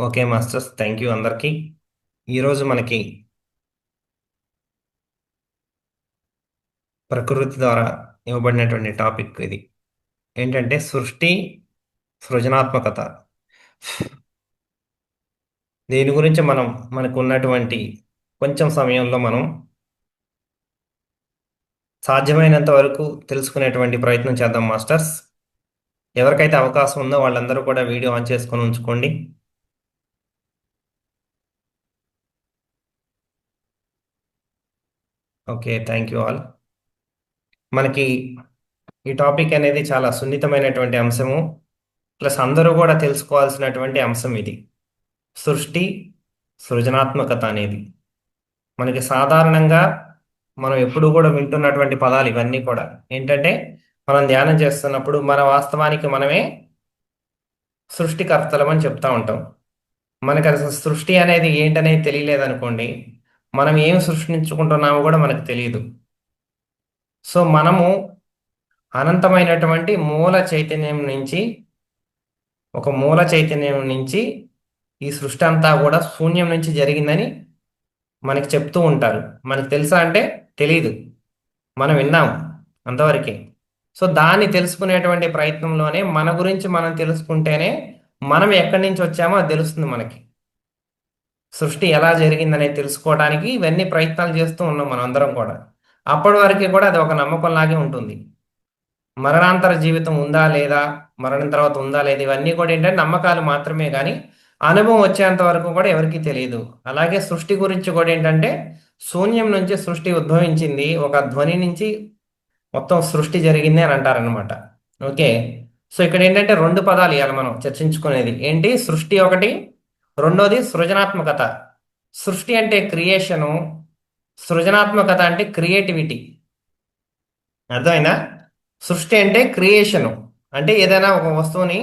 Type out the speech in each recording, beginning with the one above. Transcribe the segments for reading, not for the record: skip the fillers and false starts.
Okay masters, thank you అందరికీ. ఈరోజు మనకి ప్రకృతి ద్వారా ఇవ్వబడినటువంటి టాపిక్ ఇది. ఏంటంటే సృష్టి, సృజనాత్మకత. దీని గురించి మనకు ఉన్నటువంటి కొంచెం సమయంలో మనం సాధ్యమైనంత వరకు తెలుసుకునేటువంటి ప్రయత్నం చేద్దాం మాస్టర్స్. ఎవరికైతే అవకాశం ఉందో వాళ్ళందరూ కూడా వీడియో ఆన్ చేసుకొని ఉంచుకోండి. Okay, thank you all. మనకి ఈ టాపిక్ అనేది చాలా సున్నితమైనటువంటి అంశము, ప్లస్ అందరూ కూడా తెలుసుకోవాల్సినటువంటి అంశం ఇది. సృష్టి, సృజనాత్మకత అనేది మనకి సాధారణంగా మనం ఎప్పుడు కూడా వింటున్నటువంటి పదాలు ఇవన్నీ కూడా. ఏంటంటే మనం ధ్యానం చేస్తున్నప్పుడు మన వాస్తవానికి మనమే సృష్టికర్తలం అని చెప్తా ఉంటాం. మనకి అసలు సృష్టి అనేది ఏంటనేది తెలియలేదనుకోండి, మనం ఏం సృష్టించుకుంటున్నామో కూడా మనకు తెలియదు. సో మనము అనంతమైనటువంటి మూల చైతన్యం నుంచి ఈ సృష్టి అంతా కూడా శూన్యం నుంచి జరిగిందని మనకి చెప్తూ ఉంటారు. మనకు తెలుసా అంటే తెలీదు, మనం విన్నాం అంతవరకే. సో దాన్ని తెలుసుకునేటువంటి ప్రయత్నంలోనే మన గురించి మనం తెలుసుకుంటేనే మనం ఎక్కడి నుంచి వచ్చామో అది తెలుస్తుంది మనకి. సృష్టి ఎలా జరిగిందనేది తెలుసుకోవడానికి ఇవన్నీ ప్రయత్నాలు చేస్తూ ఉన్నాం మనం అందరం కూడా. అప్పటి వరకు కూడా అది ఒక నమ్మకం లాగే ఉంటుంది. మరణాంతర జీవితం ఉందా లేదా, మరణం తర్వాత ఉందా లేదా, ఇవన్నీ కూడా ఏంటంటే నమ్మకాలు మాత్రమే కానీ అనుభవం వచ్చేంత వరకు కూడా ఎవరికీ తెలియదు. అలాగే సృష్టి గురించి కూడా ఏంటంటే శూన్యం నుంచి సృష్టి ఉద్భవించింది, ఒక ధ్వని నుంచి మొత్తం సృష్టి జరిగింది అని అంటారనమాట. ఓకే. సో ఇక్కడ ఏంటంటే రెండు పదాలు ఇవాళ మనం చర్చించుకునేది ఏంటి, సృష్టి ఒకటి, రెండోది సృజనాత్మకత. సృష్టి అంటే క్రియేషను, సృజనాత్మకత అంటే క్రియేటివిటీ. అర్థమైందా? సృష్టి అంటే క్రియేషను, అంటే ఏదైనా ఒక వస్తువుని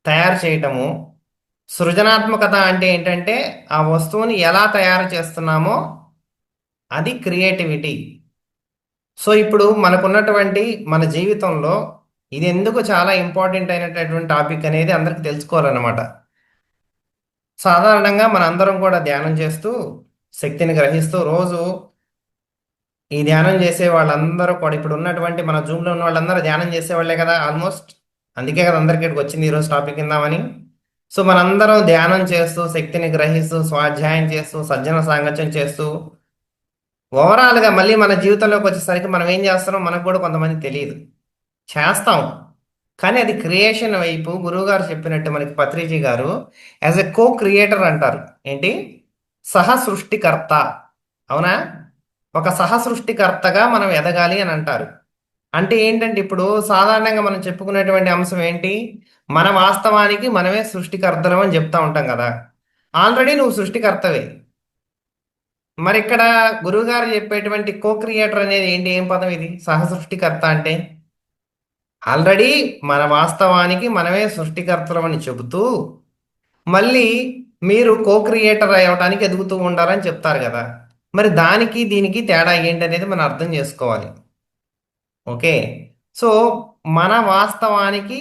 తయారు చేయటము. సృజనాత్మకత అంటే ఏంటంటే ఆ వస్తువుని ఎలా తయారు చేస్తున్నామో అది క్రియేటివిటీ. సో ఇప్పుడు మనకున్నటువంటి మన జీవితంలో ఇది ఎందుకు చాలా ఇంపార్టెంట్ అయినటువంటి టాపిక్ అనేది అందరికి తెలుసుకోవాలన్నమాట. సాధారణంగా మన అందరం కూడా ధ్యానం చేస్తూ శక్తిని గ్రహిస్తూ రోజు ఈ ధ్యానం చేసే వాళ్ళందరూ కూడా ఇప్పుడు ఉన్నటువంటి మన జూమ్లో ఉన్న వాళ్ళందరూ ధ్యానం చేసేవాళ్లే కదా ఆల్మోస్ట్. అందుకే కదా అందరికి ఇక్కడికి వచ్చింది ఈరోజు టాపిక్ ఇందామని. సో మనందరం ధ్యానం చేస్తూ శక్తిని గ్రహిస్తూ స్వాధ్యాయం చేస్తూ సజ్జన సాంగత్యం చేస్తూ ఓవరాల్గా మళ్ళీ మన జీవితంలోకి వచ్చేసరికి మనం ఏం చేస్తున్నాం మనకు కూడా కొంతమంది తెలియదు. చేస్తాం, కానీ అది క్రియేషన్ వైపు గురువుగారు చెప్పినట్టు మనకి పత్రిజీ గారు యాజ్ ఎ కో క్రియేటర్ అంటారు. ఏంటి? సహ సృష్టికర్త. అవునా? ఒక సహ సృష్టికర్తగా మనం ఎదగాలి అని అంటారు. అంటే ఏంటంటే ఇప్పుడు సాధారణంగా మనం చెప్పుకునేటువంటి అంశం ఏంటి, మన వాస్తవానికి మనమే సృష్టికర్తలం అని చెప్తా ఉంటాం కదా. ఆల్రెడీ నువ్వు సృష్టికర్తవే. మరి ఇక్కడ గురువుగారు చెప్పేటువంటి కో క్రియేటర్ అనేది ఏంటి, ఏం పదం ఇది? సహ సృష్టికర్త అంటే ఆల్రెడీ మన వాస్తవానికి మనమే సృష్టికర్తలమని చెబుతూ మళ్ళీ మీరు కో క్రియేటర్ అవ్వడానికి ఎదుగుతూ ఉండాలని చెప్తారు కదా. మరి దానికి దీనికి తేడా ఏంటి అనేది మనం అర్థం చేసుకోవాలి. ఓకే. సో మన వాస్తవానికి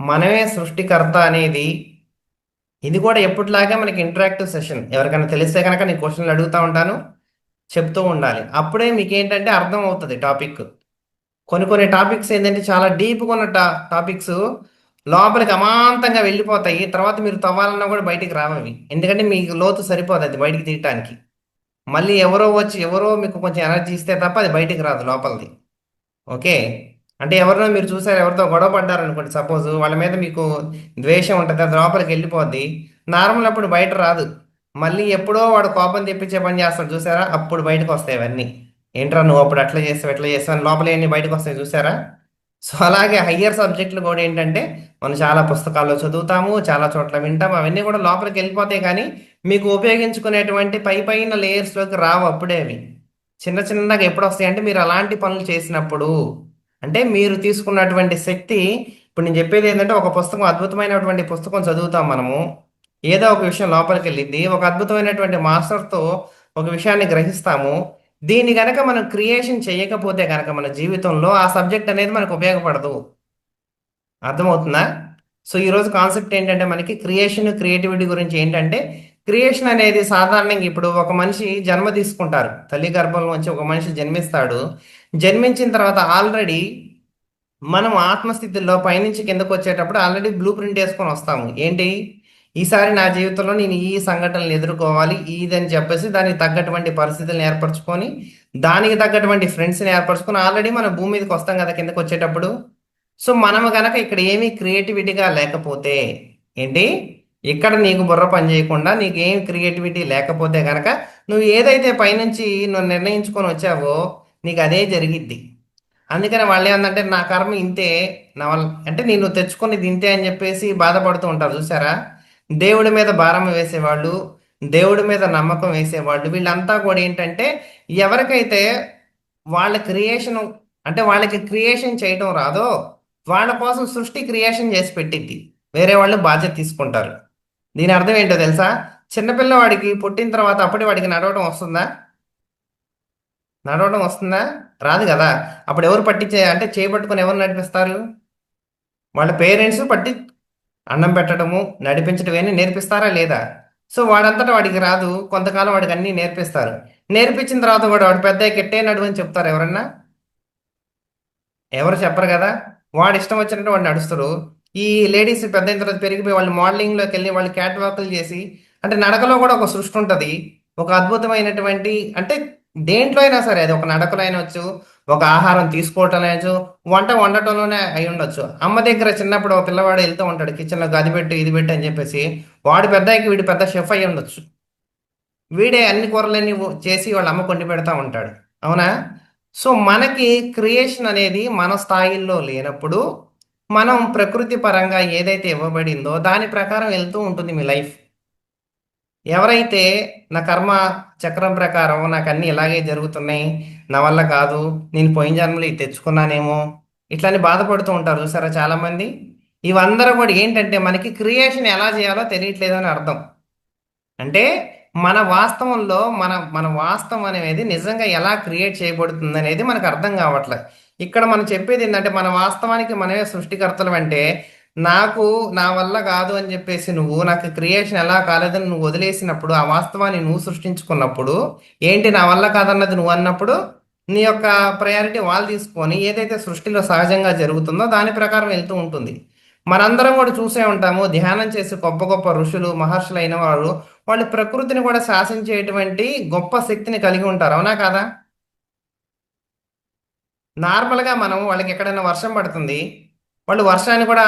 మనమే సృష్టికర్త అనేది ఇది కూడా ఎప్పటిలాగే మనకి ఇంటరాక్టివ్ సెషన్. ఎవరికైనా తెలిస్తే కనుక నేను క్వశ్చన్లు అడుగుతూ ఉంటాను, చెప్తూ ఉండాలి. అప్పుడే మీకు ఏంటంటే అర్థం అవుతుంది టాపిక్. కొన్ని కొన్ని టాపిక్స్ ఏంటంటే చాలా డీప్గా ఉన్న టాపిక్స్ లోపలికి అమాంతంగా వెళ్ళిపోతాయి. తర్వాత మీరు తవ్వాలన్నా కూడా బయటికి రావవి, ఎందుకంటే మీకు లోతు సరిపోదు అది బయటికి తీయటానికి. మళ్ళీ ఎవరో మీకు కొంచెం ఎనర్జీ ఇస్తే తప్ప అది బయటికి రాదు లోపలిది. ఓకే. అంటే ఎవరినో మీరు చూసారు, ఎవరితో గొడవ పడ్డారు అనుకోండి సపోజ్, వాళ్ళ మీద మీకు ద్వేషం ఉంటుంది, అది లోపలికి వెళ్ళిపోద్ది. నార్మల్ అప్పుడు బయట రాదు. మళ్ళీ ఎప్పుడో వాడు కోపం తెప్పించే పని చేస్తాడు చూసారా, అప్పుడు బయటకు వస్తాయి అవన్నీ. ఏంట్రా నువ్వు అప్పుడు అట్లా చేస్తావు ఎట్లా చేస్తావు అని లోపల అన్ని బయటకు వస్తాయి చూసారా. సో అలాగే హయ్యర్ సబ్జెక్టులు కూడా ఏంటంటే మనం చాలా పుస్తకాల్లో చదువుతాము, చాలా చోట్ల వింటాము, అవన్నీ కూడా లోపలికి వెళ్ళిపోతాయి. కానీ మీకు ఉపయోగించుకునేటువంటి పై పైన లేయర్స్లోకి రావు అప్పుడే అవి. చిన్న చిన్నగా ఎప్పుడు వస్తాయి అంటే మీరు అలాంటి పనులు చేసినప్పుడు. అంటే మీరు తీసుకున్నటువంటి శక్తి. ఇప్పుడు నేను చెప్పేది ఏంటంటే ఒక పుస్తకం, అద్భుతమైనటువంటి పుస్తకం చదువుతాం మనము, ఏదో ఒక విషయం లోపలికి వెళ్ళింది, ఒక అద్భుతమైనటువంటి మాస్టర్తో ఒక విషయాన్ని గ్రహిస్తాము. దీన్ని గనక మనం క్రియేషన్ చేయకపోతే కనుక మన జీవితంలో ఆ సబ్జెక్ట్ అనేది మనకు ఉపయోగపడదు. అర్థమవుతుందా? సో ఈరోజు కాన్సెప్ట్ ఏంటంటే మనకి క్రియేషన్ క్రియేటివిటీ గురించి ఏంటంటే క్రియేషన్ అనేది సాధారణంగా ఇప్పుడు ఒక మనిషి జన్మ తీసుకుంటారు, తల్లి గర్భంలో నుంచి ఒక మనిషి జన్మిస్తాడు. జన్మించిన తర్వాత ఆల్రెడీ మనం ఆత్మస్థితిలో పైనుంచి కిందకు వచ్చేటప్పుడు ఆల్రెడీ బ్లూ ప్రింట్ వేసుకొని వస్తాము. ఏంటి, ఈసారి నా జీవితంలో నేను ఈ సంఘటనలు ఎదుర్కోవాలి ఇదని చెప్పేసి దానికి తగ్గటువంటి పరిస్థితులను ఏర్పరచుకొని దానికి తగ్గటువంటి ఫ్రెండ్స్ని ఏర్పరచుకొని ఆల్రెడీ మనం భూమి మీదకి వస్తాం కదా కిందకు వచ్చేటప్పుడు. సో మనం గనక ఇక్కడ ఏమీ క్రియేటివిటీగా లేకపోతే ఏంటి, ఇక్కడ నీకు బుర్ర పని చేయకుండా నీకు ఏం క్రియేటివిటీ లేకపోతే గనక నువ్వు ఏదైతే పైనుంచి నువ్వు నిర్ణయించుకొని వచ్చావో నీకు అదే జరిగిద్ది. అందుకని వాళ్ళు ఏమందంటే నా కర్మ ఇంతే, నా వల్ల అంటే నేను తెచ్చుకునేది ఇంతే అని చెప్పేసి బాధపడుతూ ఉంటారు చూసారా. దేవుడి మీద భారం వేసేవాళ్ళు, దేవుడి మీద నమ్మకం వేసేవాళ్ళు వీళ్ళంతా కూడా ఏంటంటే ఎవరికైతే వాళ్ళ క్రియేషన్ అంటే వాళ్ళకి క్రియేషన్ చేయటం రాదో వాళ్ళ కోసం సృష్టి క్రియేషన్ చేసి పెట్టిద్ది, వేరే వాళ్ళు బాధ్యత తీసుకుంటారు. దీని అర్థం ఏంటో తెలుసా, చిన్నపిల్లవాడికి పుట్టిన తర్వాత అప్పటి వాడికి నడవడం వస్తుందా? నడవడం వస్తుందా? రాదు కదా. అప్పుడు ఎవరు పట్టించే అంటే చేపట్టుకొని ఎవరు నడిపిస్తారు? వాళ్ళ పేరెంట్స్ పట్టి అన్నం పెట్టడము నడిపించడం అని నేర్పిస్తారా లేదా? సో వాడంతటా వాడికి రాదు, కొంతకాలం వాడికి అన్నీ నేర్పిస్తారు. నేర్పించిన తర్వాత కూడా వాడు పెద్ద కెట్టే నడువు అని చెప్తారు ఎవరన్నా? ఎవరు చెప్పరు కదా. వాడు ఇష్టం వచ్చినట్టు వాడు నడుస్తారు. ఈ లేడీస్ పెద్ద అయిన తర్వాత పెరిగిపోయి వాళ్ళు మోడలింగ్లోకి వెళ్ళి వాళ్ళు క్యాట్ వాకులు చేసి అంటే నడకలో కూడా ఒక సృష్టి ఉంటుంది, ఒక అద్భుతమైనటువంటి అంటే దేంట్లో అయినా సరే, అది ఒక నడకలో అయినవచ్చు, ఒక ఆహారం తీసుకోవటం అయినచ్చు, వంట వండటంలోనే అయి ఉండొచ్చు. అమ్మ దగ్గర చిన్నప్పుడు ఒక పిల్లవాడు వెళ్తూ ఉంటాడు కిచెన్లోకి, అది పెట్టు ఇది పెట్టు అని చెప్పేసి వాడు పెద్దకి వీడు పెద్ద షెఫ్ అయి ఉండొచ్చు. వీడే అన్ని కూరలన్నీ చేసి వాళ్ళ అమ్మ కొండి పెడతా ఉంటాడు, అవునా? సో మనకి క్రియేషన్ అనేది మన స్థాయిల్లో లేనప్పుడు మనం ప్రకృతి పరంగా ఏదైతే ఇవ్వబడిందో దాని ప్రకారం వెళ్తూ ఉంటుంది మీ లైఫ్. ఎవరైతే నా కర్మ చక్రం ప్రకారం నాకు అన్ని ఇలాగే జరుగుతున్నాయి, నా వల్ల కాదు, నేను పోయిన జన్మలో ఇది తెచ్చుకున్నానేమో ఇట్లాని బాధపడుతూ ఉంటారు చూసారా చాలామంది. ఇవందరూ కూడా ఏంటంటే మనకి క్రియేషన్ ఎలా చేయాలో తెలియట్లేదు అని అర్థం. అంటే మన వాస్తవంలో మన వాస్తవం అనేది నిజంగా ఎలా క్రియేట్ చేయబడుతుంది అనేది మనకు అర్థం కావట్లేదు. ఇక్కడ మనం చెప్పేది ఏంటంటే మన వాస్తవానికి మనమే సృష్టికర్తలు. అంటే నాకు నా వల్ల కాదు అని చెప్పేసి నువ్వు నాకు క్రియేషన్ ఎలా కాలేదని నువ్వు వదిలేసినప్పుడు ఆ వాస్తవాన్ని నువ్వు సృష్టించుకున్నప్పుడు ఏంటి నా వల్ల కాదన్నది నువ్వు అన్నప్పుడు నీ యొక్క ప్రయారిటీ వాళ్ళు తీసుకొని ఏదైతే సృష్టిలో సహజంగా జరుగుతుందో దాని ప్రకారం వెళ్తూ ఉంటుంది. మనందరం కూడా చూసే ఉంటాము, ధ్యానం చేసి గొప్ప గొప్ప ఋషులు మహర్షులు అయిన వారు వాళ్ళు ప్రకృతిని కూడా శాసించేటువంటి గొప్ప శక్తిని కలిగి ఉంటారు, అవునా కాదా? నార్మల్గా మనం వాళ్ళకి ఎక్కడైనా వర్షం పడుతుంది, వాళ్ళు వర్షాన్ని కూడా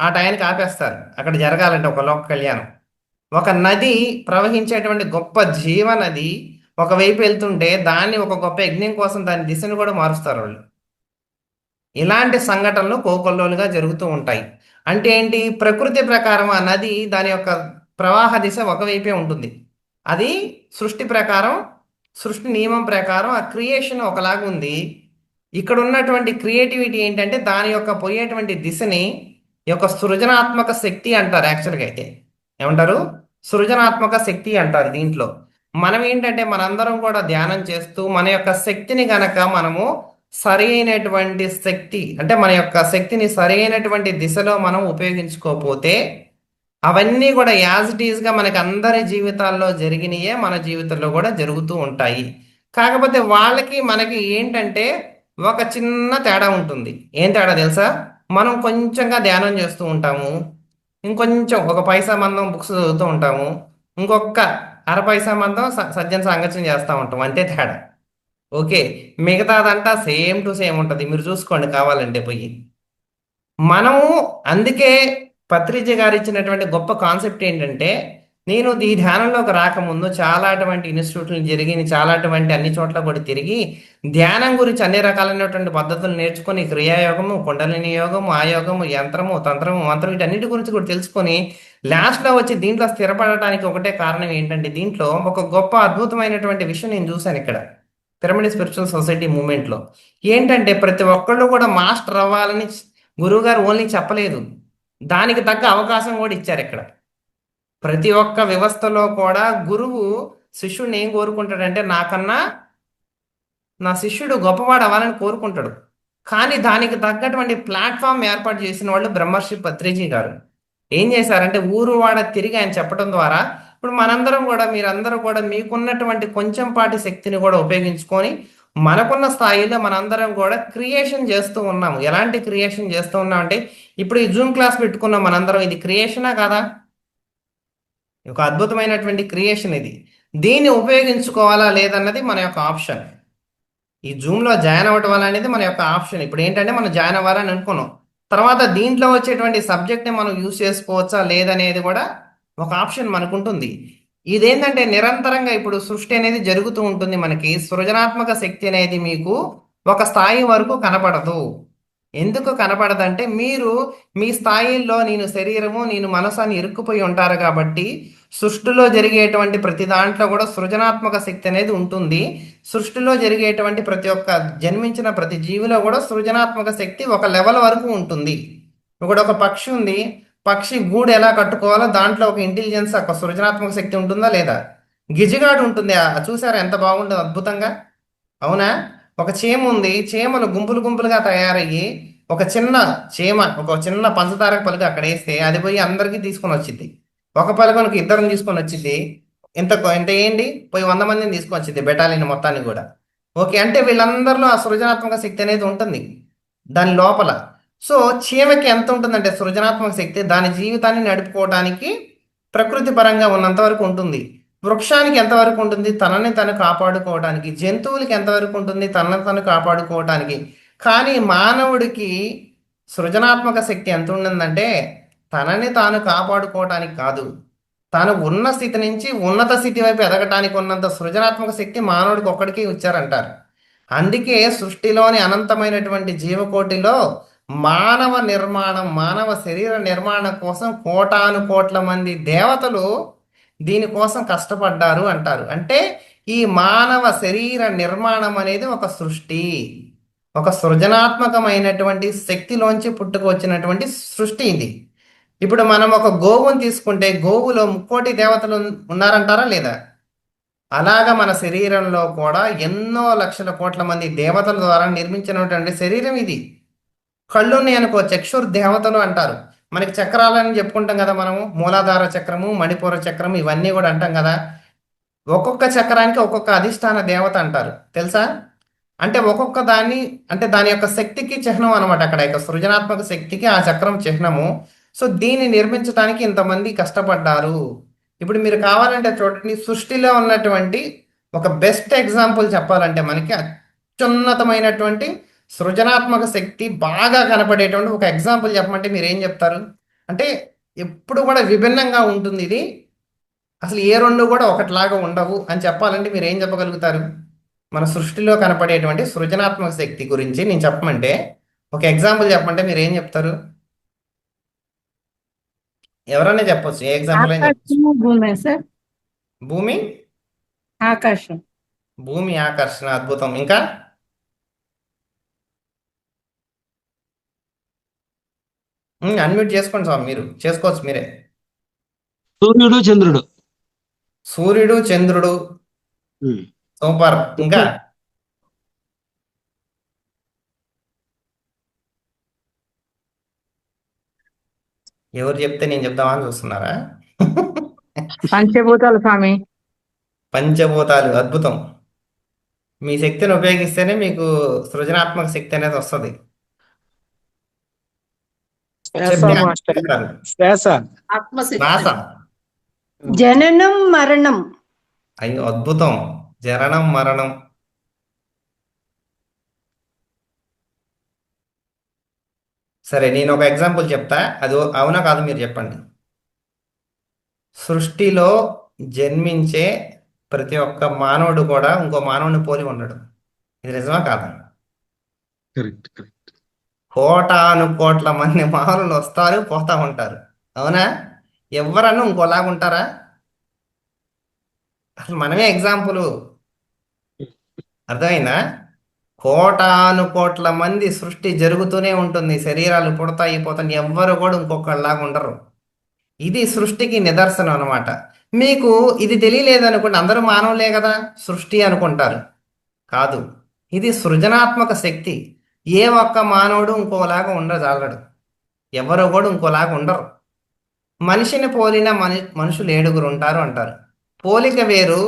ఆ టయానికి ఆపేస్తారు అక్కడ జరగాలంటే ఒక లోక కళ్యాణం. ఒక నది ప్రవహించేటువంటి గొప్ప జీవ నది ఒకవైపు వెళ్తుంటే దాన్ని ఒక గొప్ప యజ్ఞం కోసం దాని దిశను కూడా మారుస్తారు వాళ్ళు. ఇలాంటి సంఘటనలు కోకొల్లోలుగా జరుగుతూ ఉంటాయి. అంటే ఏంటి, ప్రకృతి ప్రకారం ఆ నది దాని యొక్క ప్రవాహ దిశ ఒకవైపే ఉంటుంది. అది సృష్టి ప్రకారం, సృష్టి నియమం ప్రకారం ఆ క్రియేషన్ ఒకలాగా ఉంది. ఇక్కడ ఉన్నటువంటి క్రియేటివిటీ ఏంటంటే దాని యొక్క పోయేటువంటి దిశని ఈ యొక్క సృజనాత్మక శక్తి అంటారు. యాక్చువల్గా అయితే ఏమంటారు, సృజనాత్మక శక్తి అంటారు. దీంట్లో మనం ఏంటంటే మనందరం కూడా ధ్యానం చేస్తూ మన యొక్క శక్తిని గనక మనము సరి అయినటువంటి శక్తి అంటే మన యొక్క శక్తిని సరి అయినటువంటి దిశలో మనం ఉపయోగించుకోకపోతే అవన్నీ కూడా యాజ్ ఇట్ ఈస్గా మనకి అందరి జీవితాల్లో జరిగినాయే మన జీవితంలో కూడా జరుగుతూ ఉంటాయి. కాకపోతే వాళ్ళకి మనకి ఏంటంటే ఒక చిన్న తేడా ఉంటుంది. ఏం తేడా తెలుసా, మనం కొంచెంగా ధ్యానం చేస్తూ ఉంటాము, ఇంకొంచెం ఒక పైసా మందం బుక్స్ చదువుతూ ఉంటాము, ఇంకొక అర పైసా మందం సజ్జన సాంగత్యం చేస్తూ ఉంటాం, అంతే తేడా. ఓకే, మిగతాదంతా సేమ్ టు సేమ్ ఉంటుంది, మీరు చూసుకోండి కావాలంటే పోయి. మనము అందుకే పత్రిజ గారు ఇచ్చినటువంటి గొప్ప కాన్సెప్ట్ ఏంటంటే నేను ఈ ధ్యానంలోకి రాకముందు చాలా అటువంటి ఇన్స్టిట్యూట్లు జరిగి చాలా అటువంటి అన్ని చోట్ల కూడా తిరిగి ధ్యానం గురించి అన్ని రకాలైనటువంటి పద్ధతులు నేర్చుకొని క్రియాయోగము, కుండలిని యోగము, ఆయోగము, యంత్రము, తంత్రము, మంత్రం వీటన్నిటి గురించి కూడా తెలుసుకొని లాస్ట్లో వచ్చి దీంట్లో స్థిరపడటానికి ఒకటే కారణం ఏంటంటే దీంట్లో ఒక గొప్ప అద్భుతమైనటువంటి విషయం నేను చూశాను ఇక్కడ పిరమిడ్ స్పిరిచువల్ సొసైటీ మూమెంట్లో. ఏంటంటే ప్రతి ఒక్కళ్ళు కూడా మాస్టర్ అవ్వాలని గురువుగారు ఓన్లీ చెప్పలేదు, దానికి తగ్గ అవకాశం కూడా ఇచ్చారు ఇక్కడ. ప్రతి ఒక్క వ్యవస్థలో కూడా గురువు శిష్యుడిని ఏం కోరుకుంటాడంటే నాకన్నా నా శిష్యుడు గొప్పవాడు అవ్వాలని కోరుకుంటాడు. కానీ దానికి తగ్గటువంటి ప్లాట్ఫామ్ ఏర్పాటు చేసిన వాళ్ళు బ్రహ్మర్షి పత్రిజీ గారు. ఏం చేశారంటే ఊరు వాడ తిరిగి ఆయన చెప్పడం ద్వారా ఇప్పుడు మనందరం కూడా మీరందరూ కూడా మీకున్నటువంటి కొంచెం పాటి శక్తిని కూడా ఉపయోగించుకొని మనకున్న స్థాయిలో మనందరం కూడా క్రియేషన్ చేస్తూ ఉన్నాము. ఎలాంటి క్రియేషన్ చేస్తూ ఉన్నాం అంటే ఇప్పుడు ఈ జూమ్ క్లాస్ పెట్టుకున్నాం మనందరం, ఇది క్రియేషనా కాదా? ఒక అద్భుతమైనటువంటి క్రియేషన్ ఇది. దీన్ని ఉపయోగించుకోవాలా లేదన్నది మన యొక్క ఆప్షన్. ఈ జూమ్లో జాయిన్ అవ్వటం వల్ల అనేది మన యొక్క ఆప్షన్. ఇప్పుడు ఏంటంటే మనం జాయిన్ అవ్వాలని అనుకున్నాం, తర్వాత దీంట్లో వచ్చేటువంటి సబ్జెక్ట్ని మనం యూజ్ చేసుకోవచ్చా లేదనేది కూడా ఒక ఆప్షన్ మనకు ఉంటుంది. ఇదేంటంటే నిరంతరంగా ఇప్పుడు సృష్టి అనేది జరుగుతూ ఉంటుంది. మనకి సృజనాత్మక శక్తి అనేది మీకు ఒక స్థాయి వరకు కనపడదు. ఎందుకు కనపడదంటే మీరు మీ స్థాయిల్లో నేను శరీరము నేను మనసు అని ఇరుక్కుపోయి ఉంటారు కాబట్టి సృష్టిలో జరిగేటువంటి ప్రతి దాంట్లో కూడా సృజనాత్మక శక్తి అనేది ఉంటుంది. సృష్టిలో జరిగేటువంటి ప్రతి ఒక్క జన్మించిన ప్రతి జీవిలో కూడా సృజనాత్మక శక్తి ఒక లెవెల్ వరకు ఉంటుంది. ఇప్పుడు ఒక పక్షి ఉంది, పక్షి గూడు ఎలా కట్టుకోవాలో దాంట్లో ఒక ఇంటెలిజెన్స్ ఒక సృజనాత్మక శక్తి ఉంటుందా లేదా? గిజిగాడు ఉంటుంది, చూసారా ఎంత బాగుంటుంది అద్భుతంగా, అవునా? ఒక చీమ ఉంది, చీమలు గుంపులు గుంపులుగా తయారయ్యి ఒక చిన్న చీమ ఒక చిన్న పంచదార పలుకు అక్కడ వేస్తే అది పోయి అందరికీ తీసుకొని వచ్చింది. ఒక పలుకునికి ఇద్దరిని తీసుకొని వచ్చింది. ఇంత ఇంత ఏంటి పోయి 100 మందిని తీసుకొని వచ్చింది, బెటాలియన్ మొత్తాన్ని కూడా. ఓకే, అంటే వీళ్ళందరిలో ఆ సృజనాత్మక శక్తి అనేది ఉంటుంది దాని లోపల. సో చీమకి ఎంత ఉంటుందంటే సృజనాత్మక శక్తి దాని జీవితాన్ని నడుపుకోవడానికి ప్రకృతి పరంగా ఉన్నంత వరకు ఉంటుంది. వృక్షానికి ఎంతవరకు ఉంటుంది తనని తను కాపాడుకోవడానికి, జంతువులకి ఎంతవరకు ఉంటుంది తనని తను కాపాడుకోవడానికి. కానీ మానవుడికి సృజనాత్మక శక్తి ఎంత ఉంటుందంటే తనని తాను కాపాడుకోవడానికి కాదు, తాను ఉన్న స్థితి నుంచి ఉన్నత స్థితి వైపు ఎదగటానికి ఉన్నంత సృజనాత్మక శక్తి మానవుడికి ఒక్కడికి ఇచ్చారంటారు. అందుకే సృష్టిలోని అనంతమైనటువంటి జీవకోటిలో మానవ నిర్మాణం మానవ శరీర నిర్మాణం కోసం కోటాను కోట్ల మంది దేవతలు దీనికోసం కష్టపడ్డారు అంటారు. అంటే ఈ మానవ శరీర నిర్మాణం అనేది ఒక సృష్టి, ఒక సృజనాత్మకమైనటువంటి శక్తిలోంచి పుట్టుకొచ్చినటువంటి సృష్టి ఇది. ఇప్పుడు మనం ఒక గోవుని తీసుకుంటే గోవులో ముక్కోటి దేవతలు ఉన్నారంటారా లేదా? అలాగా మన శరీరంలో కూడా ఎన్నో లక్షల కోట్ల మంది దేవతల ద్వారా నిర్మించినటువంటి శరీరం ఇది. కళ్ళున్నాయి అనుకో చక్షుర్ దేవతలు అంటారు. మనకి చక్రాలని చెప్పుకుంటాం కదా మనము, మూలాధార చక్రము మణిపూర చక్రము ఇవన్నీ కూడా అంటాం కదా. ఒక్కొక్క చక్రానికి ఒక్కొక్క అధిష్టాన దేవత అంటారు, తెలుసా? అంటే ఒక్కొక్క దాన్ని అంటే దాని యొక్క శక్తికి చిహ్నం అనమాట, అక్కడ యొక్క సృజనాత్మక శక్తికి ఆ చక్రం చిహ్నము. సో దీన్ని నిర్మించడానికి ఇంతమంది కష్టపడ్డారు. ఇప్పుడు మీరు కావాలంటే చూడండి, సృష్టిలో ఉన్నటువంటి ఒక బెస్ట్ ఎగ్జాంపుల్ చెప్పాలంటే మనకి అత్యున్నతమైనటువంటి సృజనాత్మక శక్తి బాగా కనపడేటువంటి ఒక ఎగ్జాంపుల్ చెప్పమంటే మీరు ఏం చెప్తారు? అంటే ఎప్పుడు కూడా విభిన్నంగా ఉంటుంది ఇది, అసలు ఏ రెండు కూడా ఒకటిలాగా ఉండవు అని చెప్పాలంటే మీరు ఏం చెప్పగలుగుతారు? మన సృష్టిలో కనపడేటువంటి సృజనాత్మక శక్తి గురించి నేను చెప్పమంటే ఒక ఎగ్జాంపుల్ చెప్పమంటే మీరు ఏం చెప్తారు? ఎవరైనా చెప్పొచ్చు, ఏ ఎగ్జాంపుల్ అయినా చెప్పొచ్చు. ఆకాశము భూమి సార్. భూమి, ఆకాశం. భూమి ఆకర్షణ, అద్భుతం. ఇంకా అన్మ్యూట్ చేసుకోండి స్వామి, మీరు చేసుకోవచ్చు మీరే. సూర్యుడు చంద్రుడు. సూర్యుడు చంద్రుడు, ఉమ్. సూపర్. ఇంకా ఎవరు చెప్తే నేను చెప్దామని చూస్తున్నారా? పంచభూతాలు స్వామి. పంచభూతాలు, అద్భుతం. మీ శక్తిని ఉపయోగిస్తేనే మీకు సృజనాత్మక శక్తి అనేది వస్తుంది. శ్వాస చెప్పండి, మాస్టర్. అంటారు. శ్వాస. శ్వాస. జననం మరణం. అయ్యో అద్భుతం, జననం మరణం. సరే నేను ఒక ఎగ్జాంపుల్ చెప్తా, అది అవునా కాదు మీరు చెప్పండి. సృష్టిలో జన్మించే ప్రతి ఒక్క మానవుడు కూడా ఇంకో మానవుని పోలి ఉండడు. ఇది నిజమా కాదా? Correct correct. కోటాను కోట్ల మంది మానవులు వస్తారు పోతా ఉంటారు, అవునా? ఎవరన్నా ఇంకోలాగా ఉంటారా? అసలు మనమే ఎగ్జాంపుల్, అర్థమైందా? కోటాను కోట్ల మంది సృష్టి జరుగుతూనే ఉంటుంది, శరీరాలు పుడతాయి పోతాయి, ఎవ్వరు కూడా ఇంకొకళ్ళలాగా ఉండరు. ఇది సృష్టికి నిదర్శనం అనమాట. మీకు ఇది తెలియలేదనుకోండి, అందరూ మానవులే కదా సృష్టి అనుకుంటారు. కాదు, ఇది సృజనాత్మక శక్తి. ఏ ఒక్క మానవుడు ఇంకోలాగా ఉండజాలడు, ఎవరు కూడా ఇంకోలాగా ఉండరు. మనిషిని పోలిన మనుషులు 7 ఉంటారు అంటారు. పోలిక వేరు,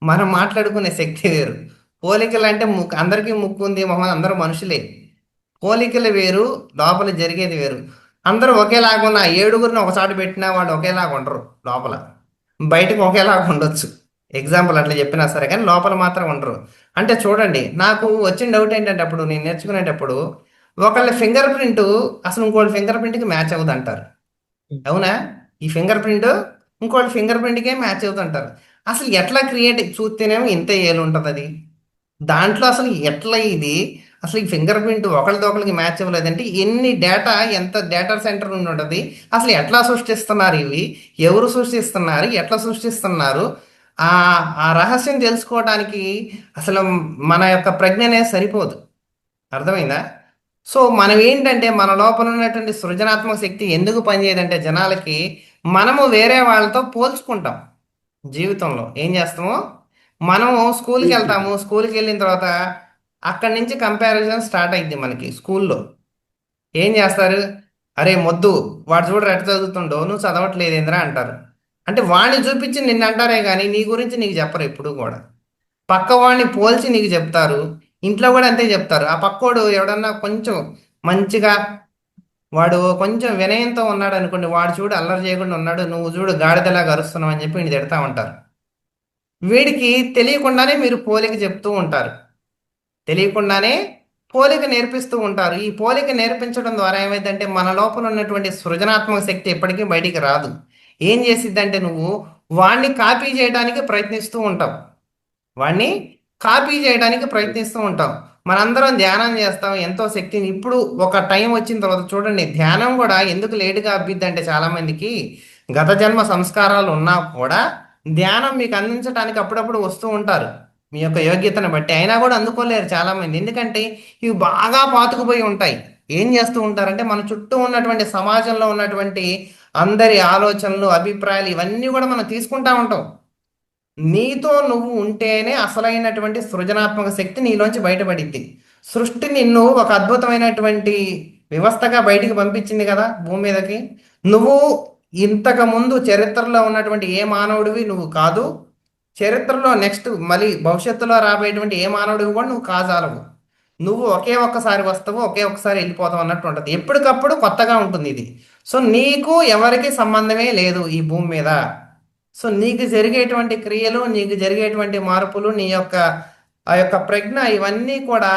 మనం మాట్లాడుకునే శక్తి వేరు. పోలికలు అంటే ముక్కు, అందరికీ ముక్కు ఉంది, మొహం, అందరూ మనుషులే. పోలికలు వేరు, లోపల జరిగేది వేరు. అందరూ ఒకేలాగా ఉన్న 7గురిని ఒకసాట పెట్టినా వాళ్ళు ఒకేలాగా ఉండరు లోపల. బయటకు ఒకేలాగా ఉండొచ్చు, ఎగ్జాంపుల్ అట్లా చెప్పినా సరే, కానీ లోపల మాత్రం ఉండరు. అంటే చూడండి, నాకు వచ్చిన డౌట్ ఏంటంటే అప్పుడు నేను నేర్చుకునేటప్పుడు, ఒకళ్ళ ఫింగర్ ప్రింట్ అసలు ఇంకోళ్ళ ఫింగర్ ప్రింట్కి మ్యాచ్ అవ్వదు అంటారు. అవునా? ఈ ఫింగర్ ప్రింట్ ఇంకోటి ఫింగర్ ప్రింట్కే మ్యాచ్ అవుతుంటారు. అసలు ఎట్లా క్రియేట్ చూస్తేనేమో ఇంత ఏలు ఉంటుంది అది, దాంట్లో అసలు ఎట్లా ఇది, అసలు ఈ ఫింగర్ ప్రింట్ ఒకరితో ఒకరికి మ్యాచ్ అవ్వలేదంటే ఎన్ని డేటా, ఎంత డేటా సెంటర్ నుండి ఉంటుంది, అసలు ఎట్లా సృష్టిస్తున్నారు ఇవి, ఎవరు సృష్టిస్తున్నారు, ఎట్లా సృష్టిస్తున్నారు, ఆ ఆ రహస్యం తెలుసుకోవడానికి అసలు మన యొక్క ప్రజ్ఞనే సరిపోదు. అర్థమైందా? సో మనం ఏంటంటే మన లోపల ఉన్నటువంటి సృజనాత్మక శక్తి ఎందుకు పనిచేయదంటే జనాలకి, మనము వేరే వాళ్ళతో పోల్చుకుంటాం. జీవితంలో ఏం చేస్తాము, మనము స్కూల్కి వెళ్తాము, స్కూల్కి వెళ్ళిన తర్వాత అక్కడి నుంచి కంపారిజన్ స్టార్ట్ అయింది మనకి స్కూల్లో. ఏం చేస్తారు, అరే మొద్దు, వాడు చూడరు ఎట్ట చదువుతుండో, నువ్వు చదవట్లేదేంద్రా అంటారు. అంటే వాడిని చూపించి నిన్ను అంటారే కానీ నీ గురించి నీకు చెప్పరు ఎప్పుడు కూడా. పక్క వాడిని పోల్చి నీకు చెప్తారు. ఇంట్లో కూడా అంతే చెప్తారు. ఆ పక్కోడు ఎవడన్నా కొంచెం మంచిగా, వాడు కొంచెం వినయంతో ఉన్నాడు అనుకోండి, వాడు చూడు అల్లరి చేయకుండా ఉన్నాడు, నువ్వు చూడు గాడిదలాగా అరుస్తున్నావు అని చెప్పి వీడిని తిడతా ఉంటారు. వీడికి తెలియకుండానే మీరు పోలిక చెప్తూ ఉంటారు, తెలియకుండానే పోలిక నేర్పిస్తూ ఉంటారు. ఈ పోలిక నేర్పించడం ద్వారా ఏమైందంటే మన లోపల ఉన్నటువంటి సృజనాత్మక శక్తి ఎప్పటికీ బయటికి రాదు. ఏం చేసిద్దంటే నువ్వు వాణ్ణి కాపీ చేయడానికి ప్రయత్నిస్తూ ఉంటావు, వాణ్ణి కాపీ చేయడానికి ప్రయత్నిస్తూ ఉంటాం. మనందరం ధ్యానం చేస్తాం, ఎంతో శక్తిని. ఇప్పుడు ఒక టైం వచ్చిన తర్వాత చూడండి, ధ్యానం కూడా ఎందుకు లేటుగా అబ్బిద్ది అంటే చాలామందికి గత జన్మ సంస్కారాలు ఉన్నా కూడా ధ్యానం మీకు అందించడానికి అప్పుడప్పుడు వస్తూ ఉంటారు మీ యొక్క యోగ్యతను బట్టి, అయినా కూడా అందుకోలేరు చాలామంది. ఎందుకంటే ఇవి బాగా పాతుకుపోయి ఉంటాయి. ఏం చేస్తూ ఉంటారంటే మన చుట్టూ ఉన్నటువంటి సమాజంలో ఉన్నటువంటి అందరి ఆలోచనలు, అభిప్రాయాలు ఇవన్నీ కూడా మనం తీసుకుంటా ఉంటాం. నీతో నువ్వు ఉంటేనే అసలైనటువంటి సృజనాత్మక శక్తి నీలోంచి బయటపడిద్ది. సృష్టి నిన్ను ఒక అద్భుతమైనటువంటి వ్యవస్థగా బయటికి పంపించింది కదా భూమి మీదకి. నువ్వు ఇంతకు ముందు చరిత్రలో ఉన్నటువంటి ఏ మానవుడివి నువ్వు కాదు, చరిత్రలో నెక్స్ట్ మళ్ళీ భవిష్యత్తులో రాబోయేటువంటి ఏ మానవుడివి కూడా నువ్వు కాజాలవు. నువ్వు ఒకే ఒక్కసారి వస్తావు, ఒకే ఒక్కసారి వెళ్ళిపోతావు అన్నట్టు ఉంటుంది. ఎప్పటికప్పుడు కొత్తగా ఉంటుంది ఇది. సో నీకు ఎవరికి సంబంధమే లేదు ఈ భూమి మీద. సో నీకు జరిగేటువంటి క్రియలు, నీకు జరిగేటువంటి మార్పులు, నీ యొక్క ఆ యొక్క ప్రజ్ఞ, ఇవన్నీ కూడా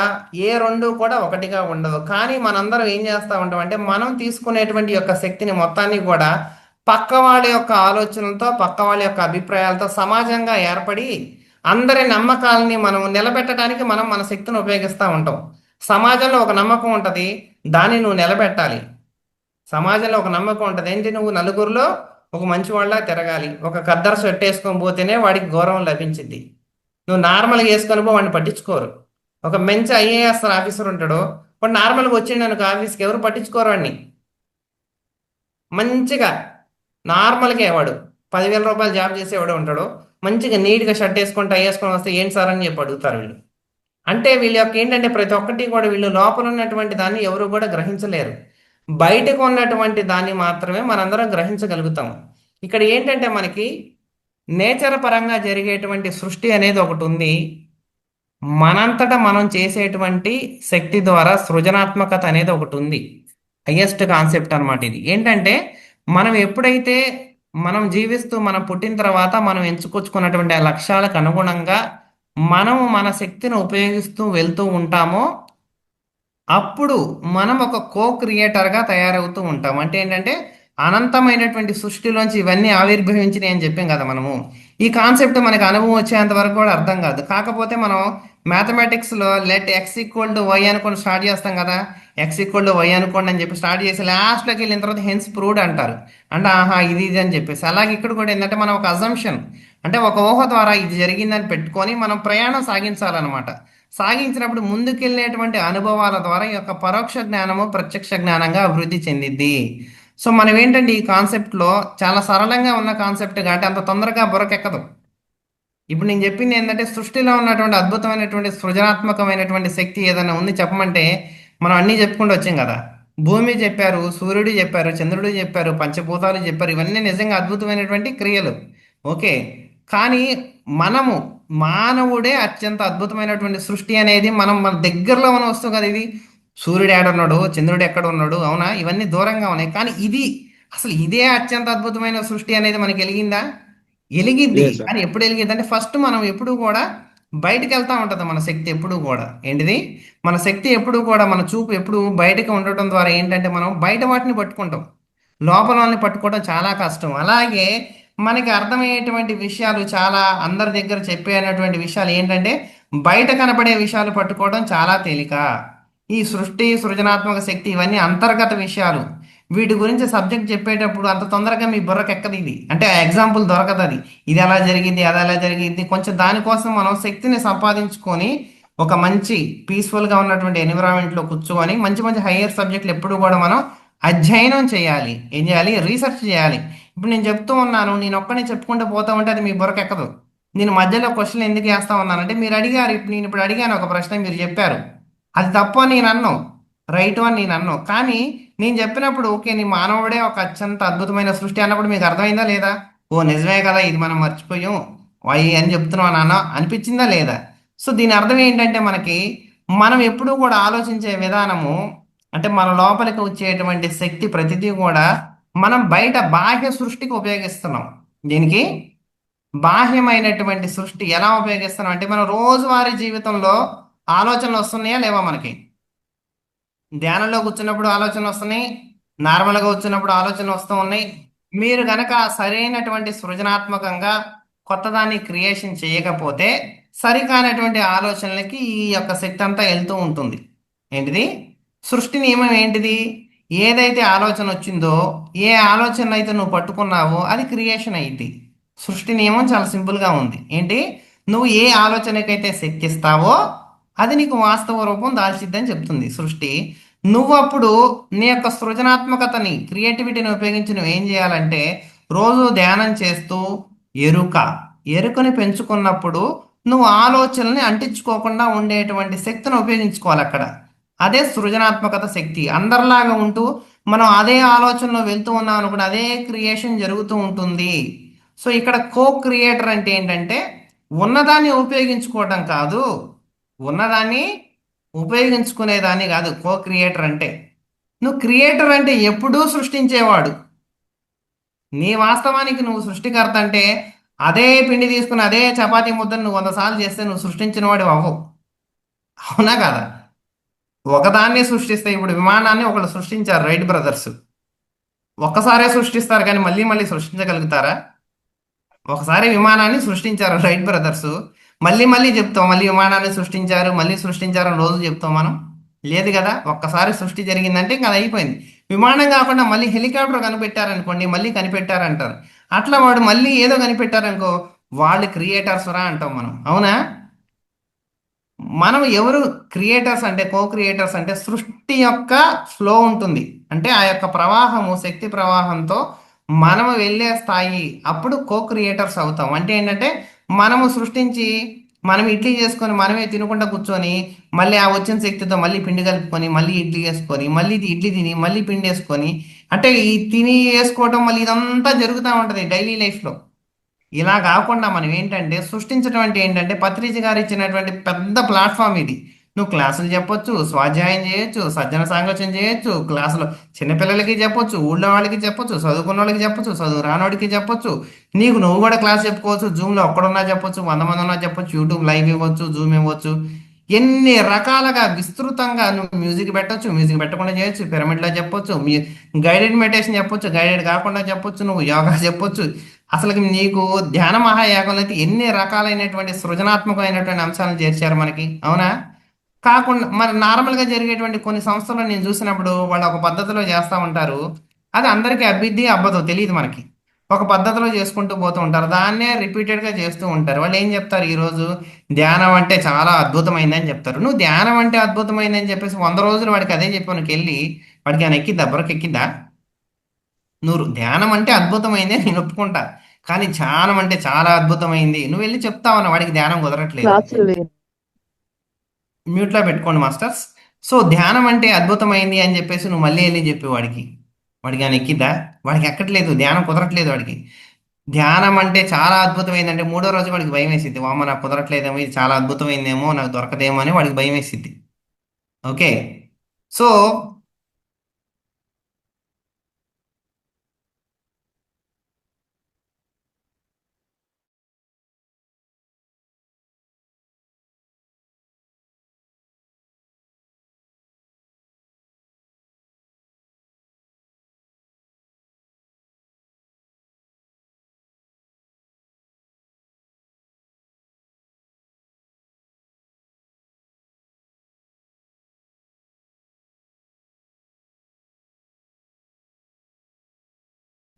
ఏ రెండు కూడా ఒకటిగా ఉండదు. కానీ మనందరం ఏం చేస్తూ ఉంటాం అంటే మనం తీసుకునేటువంటి యొక్క శక్తిని మొత్తాన్ని కూడా పక్క వాళ్ళ యొక్క ఆలోచనలతో, పక్క వాళ్ళ యొక్క అభిప్రాయాలతో సమాజంగా ఏర్పడి అందరి నమ్మకాలని మనం నిలబెట్టడానికి మనం మన శక్తిని ఉపయోగిస్తూ ఉంటాం. సమాజంలో ఒక నమ్మకం ఉంటుంది, దాన్ని నువ్వు నిలబెట్టాలి. సమాజంలో ఒక నమ్మకం ఉంటుంది ఏంటి, నువ్వు నలుగురిలో ఒక మంచి వాళ్ళ తిరగాలి. ఒక ఖద్దరు షర్ట్ వేసుకొని పోతేనే వాడికి గౌరవం లభించింది. నువ్వు నార్మల్గా వేసుకొని పో, వాడిని పట్టించుకోరు. ఒక మంచి ఐఏఎస్ ఆఫీసర్ ఉంటాడు, వాడు నార్మల్గా వచ్చిండు అనుకో ఆఫీస్కి, ఎవరు పట్టించుకోరు వాడిని. మంచిగా నార్మల్గా వాడు 10,000 రూపాయలు జాబ్ చేసేవాడు ఉంటాడు, మంచిగా నీట్గా షర్ట్ వేసుకొని టై వేసుకొని వస్తే ఏంటి సార్ అని చెప్పి అడుగుతారు వీళ్ళు. అంటే వీళ్ళ యొక్క ఏంటంటే ప్రతి ఒక్కటి కూడా వీళ్ళు లోపల ఉన్నటువంటి దాన్ని ఎవరు కూడా గ్రహించలేరు. బయటకు ఉన్నటువంటి దాన్ని మాత్రమే మనందరం గ్రహించగలుగుతాము. ఇక్కడ ఏంటంటే మనకి నేచర్ పరంగా జరిగేటువంటి సృష్టి అనేది ఒకటి ఉంది. మనంతటా మనం చేసేటువంటి శక్తి ద్వారా సృజనాత్మకత అనేది ఒకటి ఉంది. హయ్యెస్ట్ కాన్సెప్ట్ అనమాట ఇది. ఏంటంటే మనం ఎప్పుడైతే మనం జీవిస్తూ, మనం పుట్టిన తర్వాత మనం ఎంచుకొచ్చుకున్నటువంటి ఆ లక్ష్యాలకు అనుగుణంగా మనము మన శక్తిని ఉపయోగిస్తూ వెళ్తూ ఉంటామో అప్పుడు మనం ఒక కో క్రియేటర్గా తయారవుతూ ఉంటాం. అంటే ఏంటంటే అనంతమైనటువంటి సృష్టిలోంచి ఇవన్నీ ఆవిర్భవించినాయి అని చెప్పాం కదా మనము. ఈ కాన్సెప్ట్ మనకి అనుభవం వచ్చేంత వరకు కూడా అర్థం కాదు. కాకపోతే మనం మ్యాథమెటిక్స్లో let X equal to Y అనుకోండి స్టార్ట్ చేస్తాం కదా, ఎక్స్ ఈక్వల్ టు వై అనుకోండి అని చెప్పి స్టార్ట్ చేసి లాస్ట్లోకి వెళ్ళిన తర్వాత హెన్స్ ప్రూవ్డ్ అంటారు. అంటే ఆహా ఇది ఇది అని చెప్పేసి. అలాగే ఇక్కడ కూడా ఏంటంటే మనం ఒక అజంప్షన్, అంటే ఒక ఊహ ద్వారా ఇది జరిగిందని పెట్టుకొని మనం ప్రయాణం సాగించాలన్నమాట. సాగించినప్పుడు ముందుకెళ్ళేటువంటి అనుభవాల ద్వారా ఈ యొక్క పరోక్ష జ్ఞానము ప్రత్యక్ష జ్ఞానంగా అభివృద్ధి చెందిద్ది. సో మనం ఏంటంటే ఈ కాన్సెప్ట్లో చాలా సరళంగా ఉన్న కాన్సెప్ట్ కాబట్టి అంత తొందరగా బుర్రకెక్కదు. ఇప్పుడు నేను చెప్పింది ఏంటంటే సృష్టిలో ఉన్నటువంటి అద్భుతమైనటువంటి సృజనాత్మకమైనటువంటి శక్తి ఏదైనా ఉంది చెప్పమంటే మనం అన్నీ చెప్పుకుంటూ వచ్చాం కదా. భూమి చెప్పారు, సూర్యుడు చెప్పారు, చంద్రుడు చెప్పారు, పంచభూతాలు చెప్పారు. ఇవన్నీ నిజంగా అద్భుతమైనటువంటి క్రియలు. ఓకే. కానీ మనము మానవుడే అత్యంత అద్భుతమైనటువంటి సృష్టి అనేది మనం మన దగ్గరలో ఉన్న వస్తువు కదా ఇది. సూర్యుడు ఎక్కడున్నాడు, చంద్రుడు ఎక్కడ ఉన్నాడు, అవునా? ఇవన్నీ దూరంగా ఉన్నాయి. కానీ ఇది అసలు ఇదే అత్యంత అద్భుతమైన సృష్టి అనేది మనకి వెలిగిందా? ఎలిగిద్ది. Yes, sir. కానీ ఎప్పుడు ఎలిగిద్ది అంటే ఫస్ట్ మనం ఎప్పుడు కూడా బయటికి వెళ్తా ఉంటుంది మన శక్తి ఎప్పుడు కూడా. ఏంటిది? మన శక్తి ఎప్పుడు కూడా, మన చూపు ఎప్పుడు బయటకు ఉండటం ద్వారా ఏంటంటే మనం బయట వాటిని పట్టుకుంటాం, లోపల వాళ్ళని పట్టుకోవడం చాలా కష్టం. అలాగే మనకి అర్థమయ్యేటువంటి విషయాలు చాలా, అందరి దగ్గర చెప్పేటువంటి విషయాలు ఏంటంటే బయట కనపడే విషయాలు పట్టుకోవడం చాలా తేలిక. ఈ సృష్టి, సృజనాత్మక శక్తి ఇవన్నీ అంతర్గత విషయాలు. వీటి గురించి సబ్జెక్ట్ చెప్పేటప్పుడు అంత తొందరగా మీ బుర్రకు ఎక్కదు. ఇది అంటే ఎగ్జాంపుల్ దొరకదు. అది ఇది ఎలా జరిగింది, అది ఎలా జరిగింది. కొంచెం దానికోసం మనం శక్తిని సంపాదించుకొని ఒక మంచి పీస్ఫుల్గా ఉన్నటువంటి ఎన్విరాన్మెంట్లో కూర్చొని మంచి మంచి హయ్యర్ సబ్జెక్టులు ఎప్పుడు కూడా మనం అధ్యయనం చేయాలి. ఏం చేయాలి? రీసెర్చ్ చేయాలి. ఇప్పుడు నేను చెప్తూ ఉన్నాను, నేను ఒక్కనే చెప్పుకుంటూ పోతా ఉంటే అది మీ బుర్రకు ఎక్కదు. నేను మధ్యలో క్వశ్చన్ ఎందుకు వేస్తా ఉన్నానంటే మీరు అడిగారు. ఇప్పుడు నేను ఇప్పుడు అడిగాను ఒక ప్రశ్న, మీరు చెప్పారు. అది తప్పు అని నేను అన్నాను, రైట్ అని నేను అన్నాను. కానీ నేను చెప్పినప్పుడు ఓకే, నీ మానవుడే ఒక అత్యంత అద్భుతమైన సృష్టి అన్నప్పుడు మీకు అర్థమైందా లేదా? ఓ నిజమే కదా, ఇది మనం మర్చిపోయాం వై అని చెప్తున్నావు నాన్న అనిపించిందా లేదా? సో దీని అర్థం ఏంటంటే మనకి, మనం ఎప్పుడూ కూడా ఆలోచించే విధానము, అంటే మన లోపలికి వచ్చేటువంటి శక్తి ప్రతిదీ కూడా మనం బయట బాహ్య సృష్టికి ఉపయోగిస్తున్నాం. దీనికి బాహ్యమైనటువంటి సృష్టి ఎలా ఉపయోగిస్తున్నాం అంటే మనం రోజువారీ జీవితంలో ఆలోచనలు వస్తున్నాయా లేవా మనకి? ధ్యానంలో కూర్చున్నప్పుడు ఆలోచనలు వస్తున్నాయి, నార్మల్గా వచ్చినప్పుడు ఆలోచనలు వస్తూ ఉన్నాయి. మీరు గనక సరైనటువంటి సృజనాత్మకంగా కొత్తదాన్ని క్రియేషన్ చేయకపోతే సరికానటువంటి ఆలోచనలకి ఈ యొక్క శక్తి అంతా వెళ్తూ ఉంటుంది. ఏంటిది? సృష్టి నియమం ఏంటిది? ఏదైతే ఆలోచన వచ్చిందో, ఏ ఆలోచన అయితే నువ్వు పట్టుకున్నావో అది క్రియేషన్ అయింది. సృష్టి నియమం చాలా సింపుల్గా ఉంది. ఏంటి? నువ్వు ఏ ఆలోచనకైతే శక్తి ఇస్తావో అది నీకు వాస్తవ రూపం దాల్చిద్దని చెప్తుంది సృష్టి. నువ్వు అప్పుడు నీ యొక్క సృజనాత్మకతని, క్రియేటివిటీని ఉపయోగించి నువ్వు ఏం చేయాలంటే రోజు ధ్యానం చేస్తూ ఎరుక, ఎరుకని పెంచుకున్నప్పుడు నువ్వు ఆలోచనల్ని అంటించుకోకుండా ఉండేటువంటి శక్తిని ఉపయోగించుకోవాలి అక్కడ. అదే సృజనాత్మకత శక్తి. అందరిలాగా ఉంటూ మనం అదే ఆలోచనలో వెళ్తూ ఉన్నాం అనుకుంటే అదే క్రియేషన్ జరుగుతూ ఉంటుంది. సో ఇక్కడ కో క్రియేటర్ అంటే ఏంటంటే ఉన్నదాన్ని ఉపయోగించుకోవటం కాదు, ఉన్నదాన్ని ఉపయోగించుకునేదాన్ని కాదు కో క్రియేటర్ అంటే. నువ్వు క్రియేటర్ అంటే ఎప్పుడూ సృష్టించేవాడు. నీ వాస్తవానికి నువ్వు సృష్టికర్త అంటే అదే పిండి తీసుకుని అదే చపాతీ ముద్దను నువ్వు 100 సార్లు చేస్తే నువ్వు సృష్టించిన వాడు అవ్వవు. అవునా కదా? ఒకదాన్నే సృష్టిస్తే, ఇప్పుడు విమానాన్ని ఒకళ్ళు సృష్టించారు, రైట్ బ్రదర్స్. ఒక్కసారే సృష్టిస్తారు కానీ మళ్ళీ మళ్ళీ సృష్టించగలుగుతారా? ఒకసారి విమానాన్ని సృష్టించారు రైట్ బ్రదర్స్, మళ్ళీ మళ్ళీ చెప్తాం మళ్ళీ విమానాన్ని సృష్టించారు, మళ్ళీ సృష్టించారు అని రోజు చెప్తాం మనం? లేదు కదా. ఒక్కసారి సృష్టి జరిగిందంటే ఇంకా అది అయిపోయింది. విమానం కాకుండా మళ్ళీ హెలికాప్టర్ కనిపెట్టారనుకోండి, మళ్ళీ కనిపెట్టారంటారు. అట్లా వాడు మళ్ళీ ఏదో కనిపెట్టారనుకో, వాళ్ళు క్రియేటర్స్ రా అంటాం మనం. అవునా? మనం ఎవరు క్రియేటర్స్ అంటే, కో క్రియేటర్స్ అంటే సృష్టి యొక్క ఫ్లో ఉంటుంది, అంటే ఆ యొక్క ప్రవాహము, శక్తి ప్రవాహంతో మనము వెళ్ళే స్థాయి, అప్పుడు కో క్రియేటర్స్ అవుతాం. అంటే ఏంటంటే మనము సృష్టించి మనం ఇడ్లీ చేసుకొని మనమే తినకుండా కూర్చొని మళ్ళీ ఆ వచ్చిన శక్తితో మళ్ళీ పిండి కలుపుకొని మళ్ళీ ఇడ్లీ వేసుకొని మళ్ళీ ఇది ఇడ్లీ తిని మళ్ళీ పిండి వేసుకొని, అంటే ఈ తిని వేసుకోవటం మళ్ళీ ఇదంతా జరుగుతూ ఉంటుంది డైలీ లైఫ్లో. ఇలా కాకుండా మనం ఏంటంటే సృష్టించడం అంటే ఏంటంటే పత్రిజీ గారు ఇచ్చినటువంటి పెద్ద ప్లాట్ఫామ్ ఇది. నువ్వు క్లాసులు చెప్పొచ్చు, స్వాధ్యాయం చేయొచ్చు, సజ్జన సాంగత్యం చేయొచ్చు, క్లాసులో చిన్నపిల్లలకి చెప్పొచ్చు, ఊళ్ళో వాళ్ళకి చెప్పొచ్చు, చదువుకున్న వాళ్ళకి చెప్పొచ్చు, చదువు రానోడికి చెప్పొచ్చు. నీకు నువ్వు కూడా క్లాస్ చెప్పుకోవచ్చు, జూమ్లో ఒక్కడున్నా చెప్పొచ్చు, 100 మంది ఉన్నా చెప్పొచ్చు, యూట్యూబ్ లైవ్ ఇవ్వచ్చు, జూమ్ ఇవ్వచ్చు. ఎన్ని రకాలుగా విస్తృతంగా నువ్వు మ్యూజిక్ పెట్టొచ్చు, మ్యూజిక్ పెట్టకుండా చేయొచ్చు, పిరమిడ్లో చెప్పొచ్చు, గైడెడ్ మెడిటేషన్ చెప్పొచ్చు, గైడెడ్ కాకుండా చెప్పొచ్చు, నువ్వు యోగా చెప్పొచ్చు. అసలు నీకు ధ్యాన మహాయాగంలో అయితే ఎన్ని రకాలైనటువంటి సృజనాత్మకమైనటువంటి అంశాలను చేర్చారు మనకి. అవునా? కాకుండా మరి నార్మల్గా జరిగేటువంటి కొన్ని సంస్థల్లో నేను చూసినప్పుడు వాళ్ళు ఒక పద్ధతిలో చేస్తూ ఉంటారు. అది అందరికీ అబ్బిద్ది అబ్బదో తెలియదు మనకి. ఒక పద్ధతిలో చేసుకుంటూ పోతూ ఉంటారు, దాన్నే రిపీటెడ్గా చేస్తూ ఉంటారు. వాళ్ళు ఏం చెప్తారు, ఈరోజు ధ్యానం అంటే చాలా అద్భుతమైందని చెప్తారు. నువ్వు ధ్యానం అంటే అద్భుతమైందని చెప్పేసి 100 రోజులు వాడికి అదే చెప్పి నువ్వు వెళ్ళి వాడికి ఆయన ఎక్కిద్దా, బుర్రకు ఎక్కిద్దా? నువ్వు ధ్యానం అంటే అద్భుతమైంది నేను ఒప్పుకుంటా, కానీ ధ్యానం అంటే చాలా అద్భుతమైంది నువ్వు వెళ్ళి చెప్తావన్న వాడికి ధ్యానం కుదరట్లేదు. క్లాసులు మ్యూట్లో పెట్టుకోండి మాస్టర్స్. సో ధ్యానం అంటే అద్భుతమైంది అని చెప్పేసి నువ్వు మళ్ళీ వెళ్ళి చెప్పి వాడికి అని ఎక్కిద్దా? వాడికి ఎక్కట్లేదు, ధ్యానం కుదరట్లేదు వాడికి. ధ్యానం అంటే చాలా అద్భుతమైంది అంటే మూడో రోజు వాడికి భయం వేసిద్ది, వామ్మ నాకు కుదరట్లేదేమో, ఇది చాలా అద్భుతమైందేమో, నాకు దొరకదేమో అని వాడికి భయం వేసిద్ది. ఓకే. సో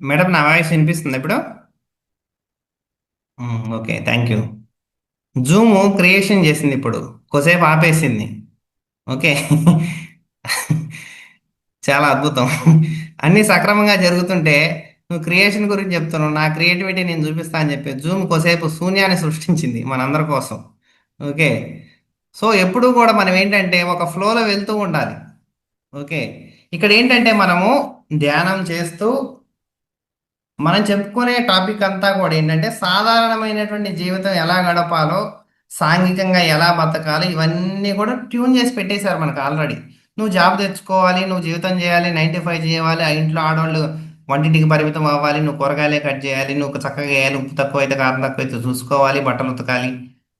మేడం, నా వాయిస్ వినిపిస్తుంది ఇప్పుడు? Okay, thank you. Zoom creation చేసింది, ఇప్పుడు కొద్దిసేపు ఆపేసింది. ఓకే. చాలా అద్భుతం. అన్నీ సక్రమంగా జరుగుతుంటే నువ్వు క్రియేషన్ గురించి చెప్తున్నావు, నా క్రియేటివిటీ నేను చూపిస్తా అని చెప్పి జూమ్ కొద్దిసేపు శూన్యాన్ని సృష్టించింది మనందరి కోసం. ఓకే. సో ఎప్పుడూ కూడా మనం ఏంటంటే ఒక ఫ్లోలో వెళ్తూ ఉండాలి. ఓకే. ఇక్కడ ఏంటంటే మనము ధ్యానం చేస్తూ మనం చెప్పుకునే టాపిక్ అంతా కూడా ఏంటంటే సాధారణమైనటువంటి జీవితం ఎలా గడపాలో, సాంఘికంగా ఎలా బతకాలి, ఇవన్నీ కూడా ట్యూన్ చేసి పెట్టేశారు మనకు ఆల్రెడీ. నువ్వు జాబ్ తెచ్చుకోవాలి, నువ్వు జీవితం చేయాలి, 9 to 5 చేయాలి, ఆ ఇంట్లో ఆడవాళ్ళు వంటింటికి పరిమితం అవ్వాలి, నువ్వు కూరగాయలే కట్ చేయాలి, నువ్వు చక్కగా వేయాలి, ఉప్పు తక్కువ అయితే కారం తక్కువ అయితే చూసుకోవాలి, బట్టలు ఉతకాలి.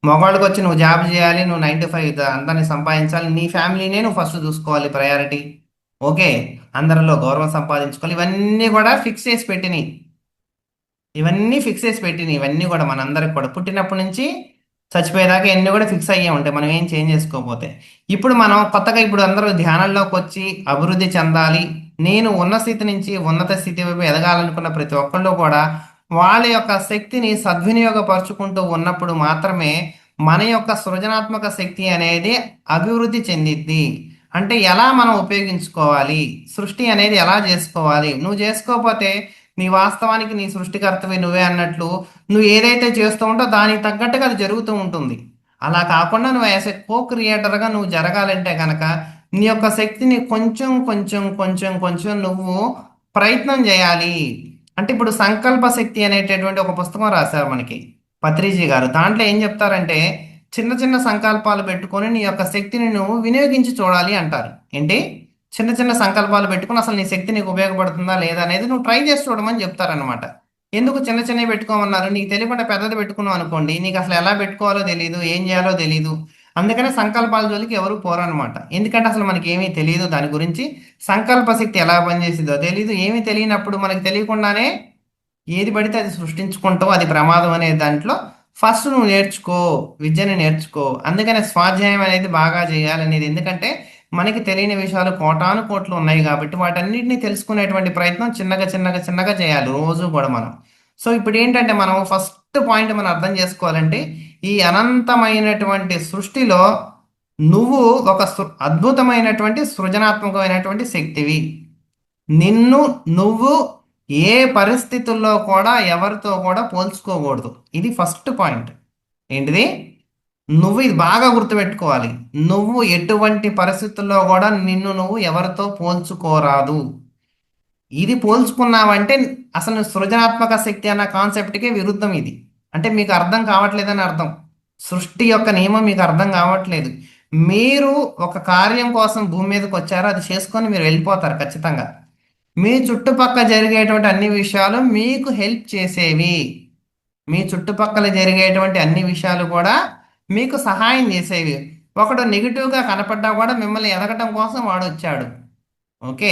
మగవాళ్ళకి వచ్చి నువ్వు జాబ్ చేయాలి, నువ్వు 9 to 5 అందరినీ సంపాదించాలి, నీ ఫ్యామిలీనే నువ్వు ఫస్ట్ చూసుకోవాలి, ప్రయారిటీ. ఓకే. అందరిలో గౌరవం సంపాదించుకోవాలి, ఇవన్నీ కూడా ఫిక్స్ చేసి పెట్టినాయి. ఇవన్నీ కూడా మనందరికి కూడా పుట్టినప్పటి నుంచి చచ్చిపోయేదాకా ఇవన్నీ కూడా ఫిక్స్ అయ్యే ఉంటాయి, మనం ఏం చేంజ్ చేసుకోకపోతే. ఇప్పుడు మనం కొత్తగా ఇప్పుడు అందరూ ధ్యానంలోకి వచ్చి అభివృద్ధి చెందాలి, నేను ఉన్న స్థితి నుంచి ఉన్నత స్థితి వైపు ఎదగాలనుకున్న ప్రతి ఒక్కళ్ళు కూడా వాళ్ళ యొక్క శక్తిని సద్వినియోగపరుచుకుంటూ ఉన్నప్పుడు మాత్రమే మన యొక్క సృజనాత్మక శక్తి అనేది అభివృద్ధి చెందిద్ది. అంటే ఎలా మనం ఉపయోగించుకోవాలి, సృష్టి అనేది ఎలా చేసుకోవాలి, నువ్వు చేసుకోకపోతే నీ వాస్తవానికి నీ సృష్టికర్తవి నువ్వే అన్నట్లు నువ్వు ఏదైతే చేస్తూ ఉంటావో దానికి తగ్గట్టుగా అది జరుగుతూ ఉంటుంది. అలా కాకుండా నువ్వు యాజ్ ఎ కో క్రియేటర్గా నువ్వు జరగాలంటే కనుక నీ యొక్క శక్తిని కొంచెం కొంచెం కొంచెం కొంచెం నువ్వు ప్రయత్నం చేయాలి. అంటే ఇప్పుడు సంకల్ప శక్తి అనేటటువంటి ఒక పుస్తకం రాశారు మనకి పత్రిజీ గారు. దాంట్లో ఏం చెప్తారంటే చిన్న చిన్న సంకల్పాలు పెట్టుకొని నీ యొక్క శక్తిని నువ్వు వినియోగించి చూడాలి అంటారు. ఏంటి? చిన్న చిన్న సంకల్పాలు పెట్టుకుని అసలు నీ శక్తి నీకు ఉపయోగపడుతుందా లేదా అనేది నువ్వు ట్రై చేసి చూడమని చెప్తారనమాట. ఎందుకు చిన్న చిన్నవి పెట్టుకోమన్నారు? నీకు తెలియకుండా పెద్దది పెట్టుకున్నావు అనుకోండి, నీకు అసలు ఎలా పెట్టుకోవాలో తెలియదు, ఏం చేయాలో తెలియదు. అందుకనే సంకల్పాల జోలికి ఎవరు పోరనమాట. ఎందుకంటే అసలు మనకి ఏమీ తెలియదు దాని గురించి, సంకల్ప శక్తి ఎలా పనిచేసిందో తెలియదు. ఏమీ తెలియనప్పుడు మనకి తెలియకుండానే ఏది పడితే అది సృష్టించుకుంటావు, అది ప్రమాదం అనే దాంట్లో ఫస్ట్ నువ్వు నేర్చుకో, విద్యను నేర్చుకో. అందుకనే స్వాధ్యాయం అనేది బాగా చేయాలనేది. ఎందుకంటే మనకి తెలియని విషయాలు కోటాను కోట్లు ఉన్నాయి కాబట్టి వాటన్నిటిని తెలుసుకునేటువంటి ప్రయత్నం చిన్నగా చిన్నగా చిన్నగా చేయాలి రోజు కూడా మనం. సో ఇప్పుడు ఏంటంటే మనం ఫస్ట్ పాయింట్ మనం అర్థం చేసుకోవాలంటే ఈ అనంతమైనటువంటి సృష్టిలో నువ్వు ఒక అద్భుతమైనటువంటి సృజనాత్మకమైనటువంటి శక్తివి. నిన్ను నువ్వు ఏ పరిస్థితుల్లో కూడా ఎవరితో కూడా పోల్చుకోకూడదు. ఇది ఫస్ట్ పాయింట్. ఏంటిది? నువ్వు ఇది బాగా గుర్తుపెట్టుకోవాలి. నువ్వు ఎటువంటి పరిస్థితుల్లో కూడా నిన్ను నువ్వు ఎవరితో పోల్చుకోరాదు. ఇది పోల్చుకున్నావంటే అసలు నువ్వు సృజనాత్మక శక్తి అన్న కాన్సెప్ట్కే విరుద్ధం ఇది. అంటే మీకు అర్థం కావట్లేదని అర్థం. సృష్టి యొక్క నియమం మీకు అర్థం కావట్లేదు. మీరు ఒక కార్యం కోసం భూమి మీదకి వచ్చారో అది చేసుకొని మీరు వెళ్ళిపోతారు ఖచ్చితంగా. మీ చుట్టుపక్కల జరిగేటువంటి అన్ని విషయాలు మీకు హెల్ప్ చేసేవి. మీ చుట్టుపక్కల జరిగేటువంటి అన్ని విషయాలు కూడా మీకు సహాయం చేసేవి. ఒకడు నెగిటివ్గా కనపడ్డా కూడా మిమ్మల్ని ఎదగటం కోసం వాడు వచ్చాడు. ఓకే.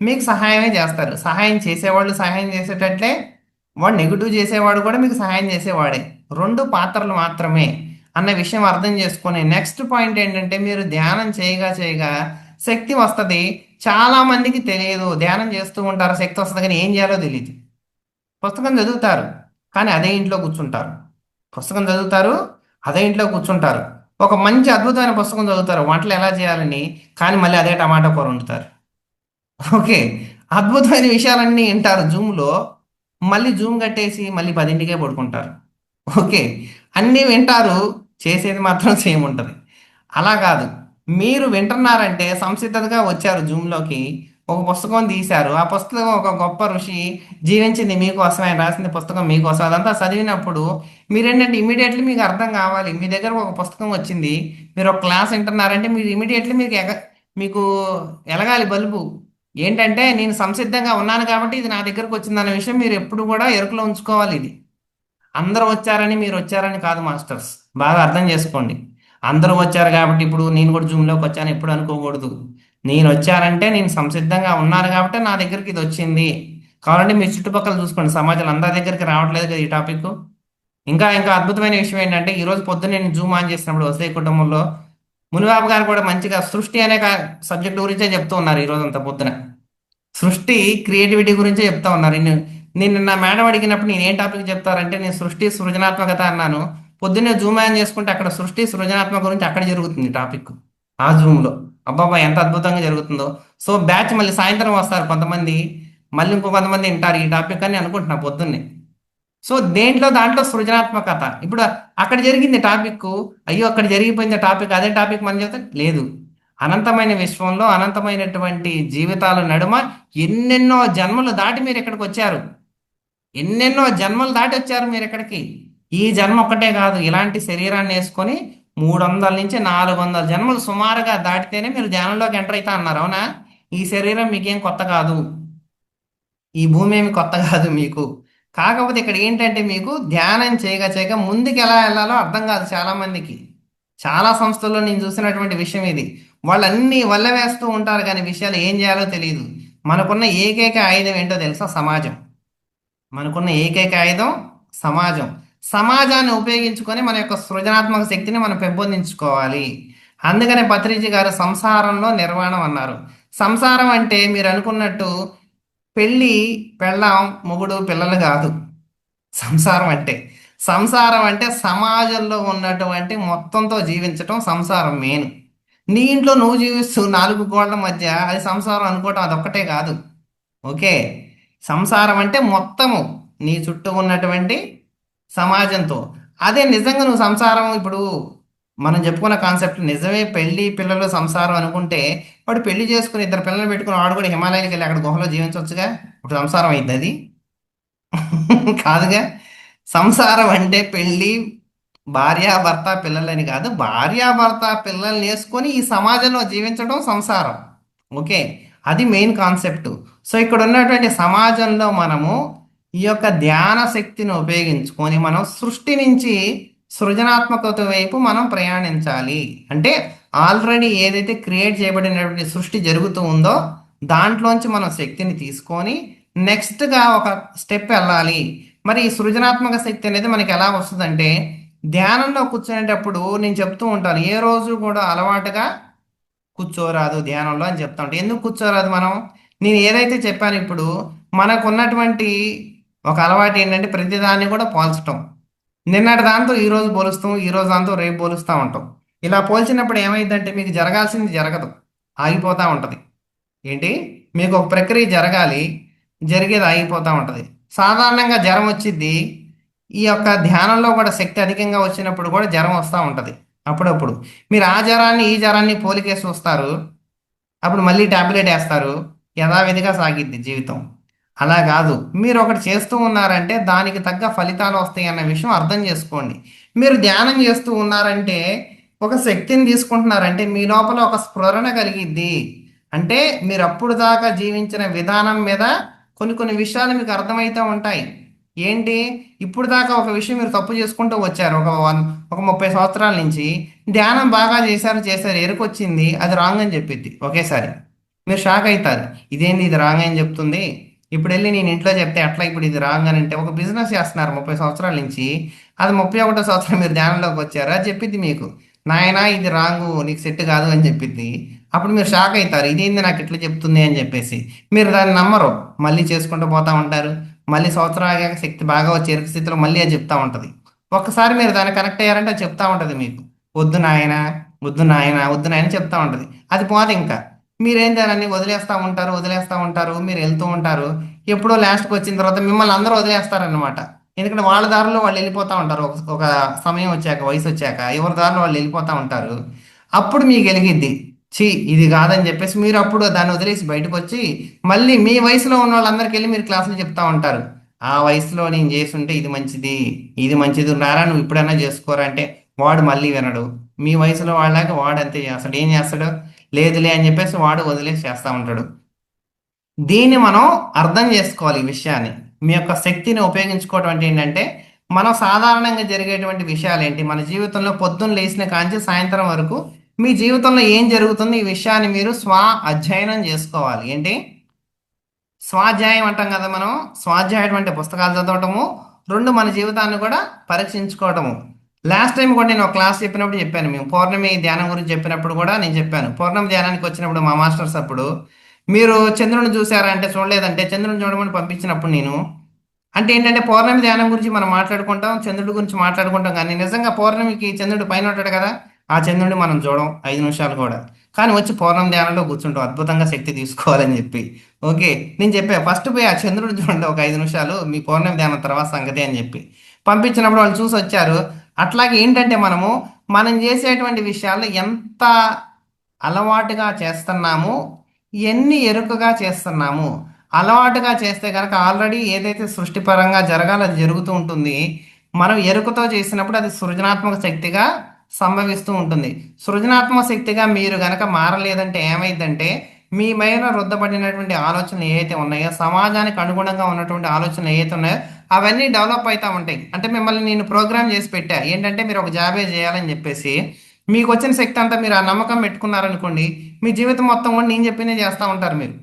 మీకు సహాయమే చేస్తారు. సహాయం చేసేవాళ్ళు సహాయం చేసేటట్లే వాడు నెగిటివ్ చేసేవాడు కూడా మీకు సహాయం చేసేవాడే. రెండు పాత్రలు మాత్రమే అన్న విషయం అర్థం చేసుకొని నెక్స్ట్ పాయింట్ ఏంటంటే మీరు ధ్యానం చేయగా చేయగా శక్తి వస్తుంది. చాలా మందికి తెలియదు. ధ్యానం చేస్తూ ఉంటారు, శక్తి వస్తుంది, కానీ ఏం చేయాలో తెలియదు. పుస్తకం చదువుతారు కానీ అదే ఇంట్లో కూర్చుంటారు. పుస్తకం చదువుతారు, అదే ఇంట్లో కూర్చుంటారు. ఒక మంచి అద్భుతమైన పుస్తకం చదువుతారు వంటలు ఎలా చేయాలని, కానీ మళ్ళీ అదే టమాటా కూర వండుతారు. ఓకే. అద్భుతమైన విషయాలన్నీ వింటారు జూమ్లో, మళ్ళీ జూమ్ కట్టేసి మళ్ళీ 10ంటికే పడుకుంటారు. ఓకే. అన్నీ వింటారు, చేసేది మాత్రం సేమ్ ఉంటుంది. అలా కాదు. మీరు వింటున్నారంటే సంసిద్ధతగా వచ్చారు జూమ్లోకి, ఒక పుస్తకం తీశారు, ఆ పుస్తకం ఒక గొప్ప ఋషి జీవించింది మీకోసం, ఆయన రాసింది పుస్తకం మీకోసం, అదంతా చదివినప్పుడు మీరేంటంటే ఇమీడియట్లీ మీకు అర్థం కావాలి. మీ దగ్గర ఒక పుస్తకం వచ్చింది, మీరు ఒక క్లాస్ వింటున్నారంటే మీరు ఇమీడియట్లీ మీకు ఎలగాలి బల్బు. ఏంటంటే నేను సంసిద్ధంగా ఉన్నాను కాబట్టి ఇది నా దగ్గరకు వచ్చిందన్న విషయం మీరు ఎప్పుడు కూడా ఎరుకలో ఉంచుకోవాలి. ఇది అందరూ వచ్చారని మీరు వచ్చారని కాదు మాస్టర్స్, బాగా అర్థం చేసుకోండి. అందరూ వచ్చారు కాబట్టి ఇప్పుడు నేను కూడా జూమ్లోకి వచ్చాను ఎప్పుడు అనుకోకూడదు. నేను వచ్చానంటే నేను సంసిద్ధంగా ఉన్నాను కాబట్టి నా దగ్గరికి ఇది వచ్చింది. కావాలంటే మీ చుట్టుపక్కల చూసుకోండి, సమాజంలో అందరి దగ్గరికి రావట్లేదు కదా ఈ టాపిక్. ఇంకా ఇంకా అద్భుతమైన విషయం ఏంటంటే ఈ రోజు పొద్దున్న నేను జూమ్ ఆన్ చేసినప్పుడు వస్తే కుటుంబంలో మునిబాబు గారు కూడా మంచిగా సృష్టి అనే సబ్జెక్ట్ గురించే చెప్తూ ఉన్నారు ఈ రోజు అంత పొద్దున. సృష్టి క్రియేటివిటీ గురించే చెప్తా ఉన్నారు. నేను నా మేడం అడిగినప్పుడు నేను ఏం టాపిక్ చెప్తారంటే నేను సృష్టి సృజనాత్మకత అన్నాను. పొద్దున్నే జూమ్ ఆన్ చేసుకుంటే అక్కడ సృష్టి సృజనాత్మక గురించి అక్కడ జరుగుతుంది టాపిక్, ఆ జూమ్లో. అబ్బాబా ఎంత అద్భుతంగా జరుగుతుందో. సో బ్యాచ్ మళ్ళీ సాయంత్రం వస్తారు కొంతమంది, మళ్ళీ ఇంకో కొంతమంది వింటారు ఈ టాపిక్ అని అనుకుంటున్నా పొద్దున్నే. సో దాంట్లో సృజనాత్మకత ఇప్పుడు అక్కడ జరిగింది టాపిక్, అయ్యో అక్కడ జరిగిపోయింది టాపిక్, అదే టాపిక్ మనం చెప్తే లేదు. అనంతమైన విశ్వంలో అనంతమైనటువంటి జీవితాల నడుమ ఎన్నెన్నో జన్మలు దాటి మీరు ఇక్కడికి వచ్చారు. ఎన్నెన్నో జన్మలు దాటి వచ్చారు మీరు ఇక్కడికి. ఈ జన్మ ఒక్కటే కాదు, ఇలాంటి శరీరాన్ని వేసుకొని 300 నుంచి 400 జన్మలు సుమారుగా దాటితేనే మీరు ధ్యానంలోకి ఎంటర్ అవుతా అన్నారు, అవునా? ఈ శరీరం మీకేం కొత్త కాదు, ఈ భూమి ఏమి కొత్త కాదు మీకు. కాకపోతే ఇక్కడ ఏంటంటే మీకు ధ్యానం చేయగా ముందుకు ఎలా వెళ్ళాలో అర్థం కాదు చాలా మందికి. చాలా సంస్థల్లో నేను చూసినటువంటి విషయం ఇది. వాళ్ళు అన్ని వల్ల వేస్తూ ఉంటారు కానీ విషయాలు ఏం చేయాలో తెలియదు. మనకున్న ఏకైక ఆయుధం ఏంటో తెలుసా? సమాజం. మనకున్న ఏకైక ఆయుధం సమాజం. సమాజాన్ని ఉపయోగించుకొని మన యొక్క సృజనాత్మక శక్తిని మనం పెంపొందించుకోవాలి. అందుకనే పత్రిజీ గారు సంసారంలో నిర్వాణం అన్నారు. సంసారం అంటే మీరు అనుకున్నట్టు పెళ్ళి, పెళ్ళాం, మొగుడు, పిల్లలు కాదు. సంసారం అంటే సమాజంలో ఉన్నటువంటి మొత్తంతో జీవించటం సంసారం మెయిన్. నీ ఇంట్లో నువ్వు జీవిస్తూ 4 గోడల మధ్య అది సంసారం అనుకోవటం అదొక్కటే కాదు. ఓకే, సంసారం అంటే మొత్తము నీ చుట్టూ ఉన్నటువంటి సమాజంతో. అదే నిజంగా నువ్వు సంసారం, ఇప్పుడు మనం చెప్పుకున్న కాన్సెప్ట్ నిజమే, పెళ్లి పిల్లలు సంసారం అనుకుంటే వాడు పెళ్లి చేసుకుని 2 పిల్లలు పెట్టుకుని వాడు కూడా హిమాలయానికి వెళ్ళి అక్కడ గుహలో జీవించవచ్చుగా. ఇప్పుడు సంసారం అయింది అది? కాదుగా. సంసారం అంటే పెళ్ళి, భార్యాభర్త పిల్లలని కాదు, భార్యాభర్త పిల్లల్ని వేసుకొని ఈ సమాజంలో జీవించడం సంసారం. ఓకే, అది మెయిన్ కాన్సెప్ట్. సో ఇక్కడ ఉన్నటువంటి సమాజంలో మనము ఈ యొక్క ధ్యాన శక్తిని ఉపయోగించుకొని మనం సృష్టి నుంచి సృజనాత్మకత వైపు మనం ప్రయాణించాలి. అంటే ఆల్రెడీ ఏదైతే క్రియేట్ చేయబడినటువంటి సృష్టి జరుగుతూ ఉందో దాంట్లోంచి మనం శక్తిని తీసుకొని నెక్స్ట్గా ఒక స్టెప్ వెళ్ళాలి. మరి ఈ సృజనాత్మక శక్తి అనేది మనకి ఎలా వస్తుందంటే ధ్యానంలో కూర్చునేటప్పుడు నేను చెప్తూ ఉంటాను, ఏ రోజు కూడా అలవాటుగా కూర్చోరాదు ధ్యానంలో అని చెప్తా ఉంటాను. ఎందుకు కూర్చోరాదు? నేను ఏదైతే చెప్పాను ఇప్పుడు, మనకు ఉన్నటువంటి ఒక అలవాటు ఏంటంటే ప్రతిదాన్ని కూడా పోల్చటం. నిన్నటి దాంతో ఈరోజు పోలుస్తాం, ఈరోజు దాంతో రేపు పోలుస్తూ ఉంటాం. ఇలా పోల్చినప్పుడు ఏమైందంటే మీకు జరగాల్సింది జరగదు, ఆగిపోతూ ఉంటుంది. ఏంటి? మీకు ఒక ప్రక్రియ జరగాలి, జరిగేది ఆగిపోతూ ఉంటుంది. సాధారణంగా జ్వరం వచ్చింది. ఈ యొక్క ధ్యానంలో కూడా శక్తి అధికంగా వచ్చినప్పుడు కూడా జ్వరం వస్తూ ఉంటుంది. అప్పుడప్పుడు మీరు ఆ జ్వరాన్ని ఈ జ్వరాన్ని పోలికేసి వస్తారు, అప్పుడు మళ్ళీ ట్యాబ్లెట్ వేస్తారు, యథావిధిగా సాగిద్ది జీవితం. అలా కాదు, మీరు ఒకటి చేస్తూ ఉన్నారంటే దానికి తగ్గ ఫలితాలు వస్తాయి అన్న విషయం అర్థం చేసుకోండి. మీరు ధ్యానం చేస్తూ ఉన్నారంటే ఒక శక్తిని తీసుకుంటున్నారంటే మీ లోపల ఒక స్ఫురణ కలిగిద్ది. అంటే మీరు అప్పుడు దాకా జీవించిన విధానం మీద కొన్ని విషయాలు మీకు అర్థమవుతూ ఉంటాయి. ఏంటి? ఇప్పుడు దాకా ఒక విషయం మీరు తప్పు చేసుకుంటూ వచ్చారు, ఒక 30 సంవత్సరాల నుంచి ధ్యానం బాగా చేశారు, ఎరుకొచ్చింది, అది రాంగ్ అని చెప్పిద్ది. ఒకేసారి మీరు షాక్ అవుతారు, ఇదేంది ఇది రాంగ్ అని చెప్తుంది. ఇప్పుడు వెళ్ళి నేను ఇంట్లో చెప్తే అట్లా ఇప్పుడు ఇది రాంగ్ అని అంటే, ఒక బిజినెస్ చేస్తున్నారు 30 సంవత్సరాల నుంచి, అది 31వ సంవత్సరం మీరు ధ్యానంలోకి వచ్చారు, అది చెప్పిద్ది మీకు, నాయనా ఇది రాంగు, నీకు సెట్ కాదు అని చెప్పిద్ది. అప్పుడు మీరు షాక్ అవుతారు, ఇదేంది నాకు ఇట్లా చెప్తుంది అని చెప్పేసి. మీరు దాన్ని నమ్మరు, మళ్ళీ చేసుకుంటూ పోతా ఉంటారు. మళ్ళీ సంవత్సరం ఆగాక శక్తి బాగా వచ్చే ఎరుక స్థితిలో మళ్ళీ అది చెప్తా ఉంటుంది. ఒక్కసారి మీరు దాన్ని కనెక్ట్ అయ్యారంటే అది చెప్తా ఉంటుంది మీకు, వద్దు నాయన వద్దు నాయన వద్దు నాయన చెప్తా ఉంటుంది. అది పోతే ఇంకా మీరేం చేయాలని వదిలేస్తూ ఉంటారు, మీరు వెళ్తూ ఉంటారు. ఎప్పుడో లాస్ట్కి వచ్చిన తర్వాత మిమ్మల్ని అందరూ వదిలేస్తారనమాట. ఎందుకంటే వాళ్ళ దారిలో వాళ్ళు వెళ్ళిపోతూ ఉంటారు. ఒక సమయం వచ్చాక, వయసు వచ్చాక ఎవరి దారిలో వాళ్ళు వెళ్ళిపోతూ ఉంటారు. అప్పుడు మీకు వెలిగిద్ది. ఇది కాదని చెప్పేసి మీరు అప్పుడు దాన్ని వదిలేసి బయటకు వచ్చి మళ్ళీ మీ వయసులో ఉన్న వాళ్ళందరికీ వెళ్ళి మీరు క్లాసులు చెప్తా ఉంటారు. ఆ వయసులో నేను చేస్తుంటే ఇది మంచిది, ఇది మంచిది నారా నువ్వు ఇప్పుడైనా చేసుకోరా అంటే వాడు మళ్ళీ వినడు. మీ వయసులో వాళ్ళకి వాడు అంతే చేస్తాడు. ఏం చేస్తాడు? లేదులే అని చెప్పేసి వాడు వదిలేసి చేస్తూ ఉంటాడు. దీన్ని మనం అర్థం చేసుకోవాలి. ఈ విషయాన్ని మీ యొక్క శక్తిని ఉపయోగించుకోవడం అంటే ఏంటంటే మనం సాధారణంగా జరిగేటువంటి విషయాలు ఏంటి, మన జీవితంలో పొద్దున్న లేచిన కాంచి సాయంత్రం వరకు మీ జీవితంలో ఏం జరుగుతుంది, ఈ విషయాన్ని మీరు అధ్యయనం చేసుకోవాలి. ఏంటి స్వాధ్యాయం అంటాం కదా మనం. స్వాధ్యాయం అంటే పుస్తకాలు చదవటము, రెండు మన జీవితాన్ని కూడా పరీక్షించుకోవటము. లాస్ట్ టైం కూడా నేను ఒక క్లాస్ చెప్పినప్పుడు చెప్పాను. మేము పౌర్ణమి ధ్యానం గురించి చెప్పినప్పుడు కూడా నేను చెప్పాను. పౌర్ణమి ధ్యానానికి వచ్చినప్పుడు మా మాస్టర్స్ అప్పుడు మీరు చంద్రుని చూసారా అంటే చూడలేదంటే చంద్రుని చూడమని పంపించినప్పుడు నేను అంటే ఏంటంటే పౌర్ణమి ధ్యానం గురించి మనం మాట్లాడుకుంటాం, చంద్రుడి గురించి మాట్లాడుకుంటాం, కానీ నిజంగా పౌర్ణమికి చంద్రుడు పైన ఉంటాడు కదా, ఆ చంద్రుడిని మనం చూడం 5 నిమిషాలు కూడా. కానీ వచ్చి పౌర్ణమి ధ్యానంలో కూర్చుంటాం అద్భుతంగా శక్తి తీసుకోవాలని చెప్పి. ఓకే, నేను చెప్పా ఫస్ట్ పోయి ఆ చంద్రుడు చూడండి ఒక 5 నిమిషాలు, మీ పౌర్ణమి ధ్యానం తర్వాత సంగతి అని చెప్పి పంపించినప్పుడు వాళ్ళు చూసి వచ్చారు. అట్లాగే ఏంటంటే మనం చేసేటువంటి విషయాలు ఎంత అలవాటుగా చేస్తున్నాము, ఎన్ని ఎరుకగా చేస్తున్నాము. అలవాటుగా చేస్తే కనుక ఆల్రెడీ ఏదైతే సృష్టిపరంగా జరగాలో అది జరుగుతూ ఉంటుంది. మనం ఎరుకతో చేసినప్పుడు అది సృజనాత్మక శక్తిగా సంభవిస్తూ ఉంటుంది. సృజనాత్మక శక్తిగా మీరు గనక మారలేదంటే ఏమైందంటే మీ మీద రుద్దబడినటువంటి ఆలోచనలు ఏవైతే ఉన్నాయో, సమాజానికి అనుగుణంగా ఉన్నటువంటి ఆలోచనలు ఏవైతే ఉన్నాయో అవన్నీ డెవలప్ అవుతూ ఉంటాయి. అంటే మిమ్మల్ని నేను ప్రోగ్రామ్ చేసి పెట్టా ఏంటంటే మీరు ఒక జాబే చేయాలని చెప్పేసి. మీకు వచ్చిన శక్తి అంతా మీరు ఆ నమ్మకం పెట్టుకున్నారనుకోండి, మీ జీవితం మొత్తం కూడా నేను చెప్పిందే చేస్తూ ఉంటారు. మీరు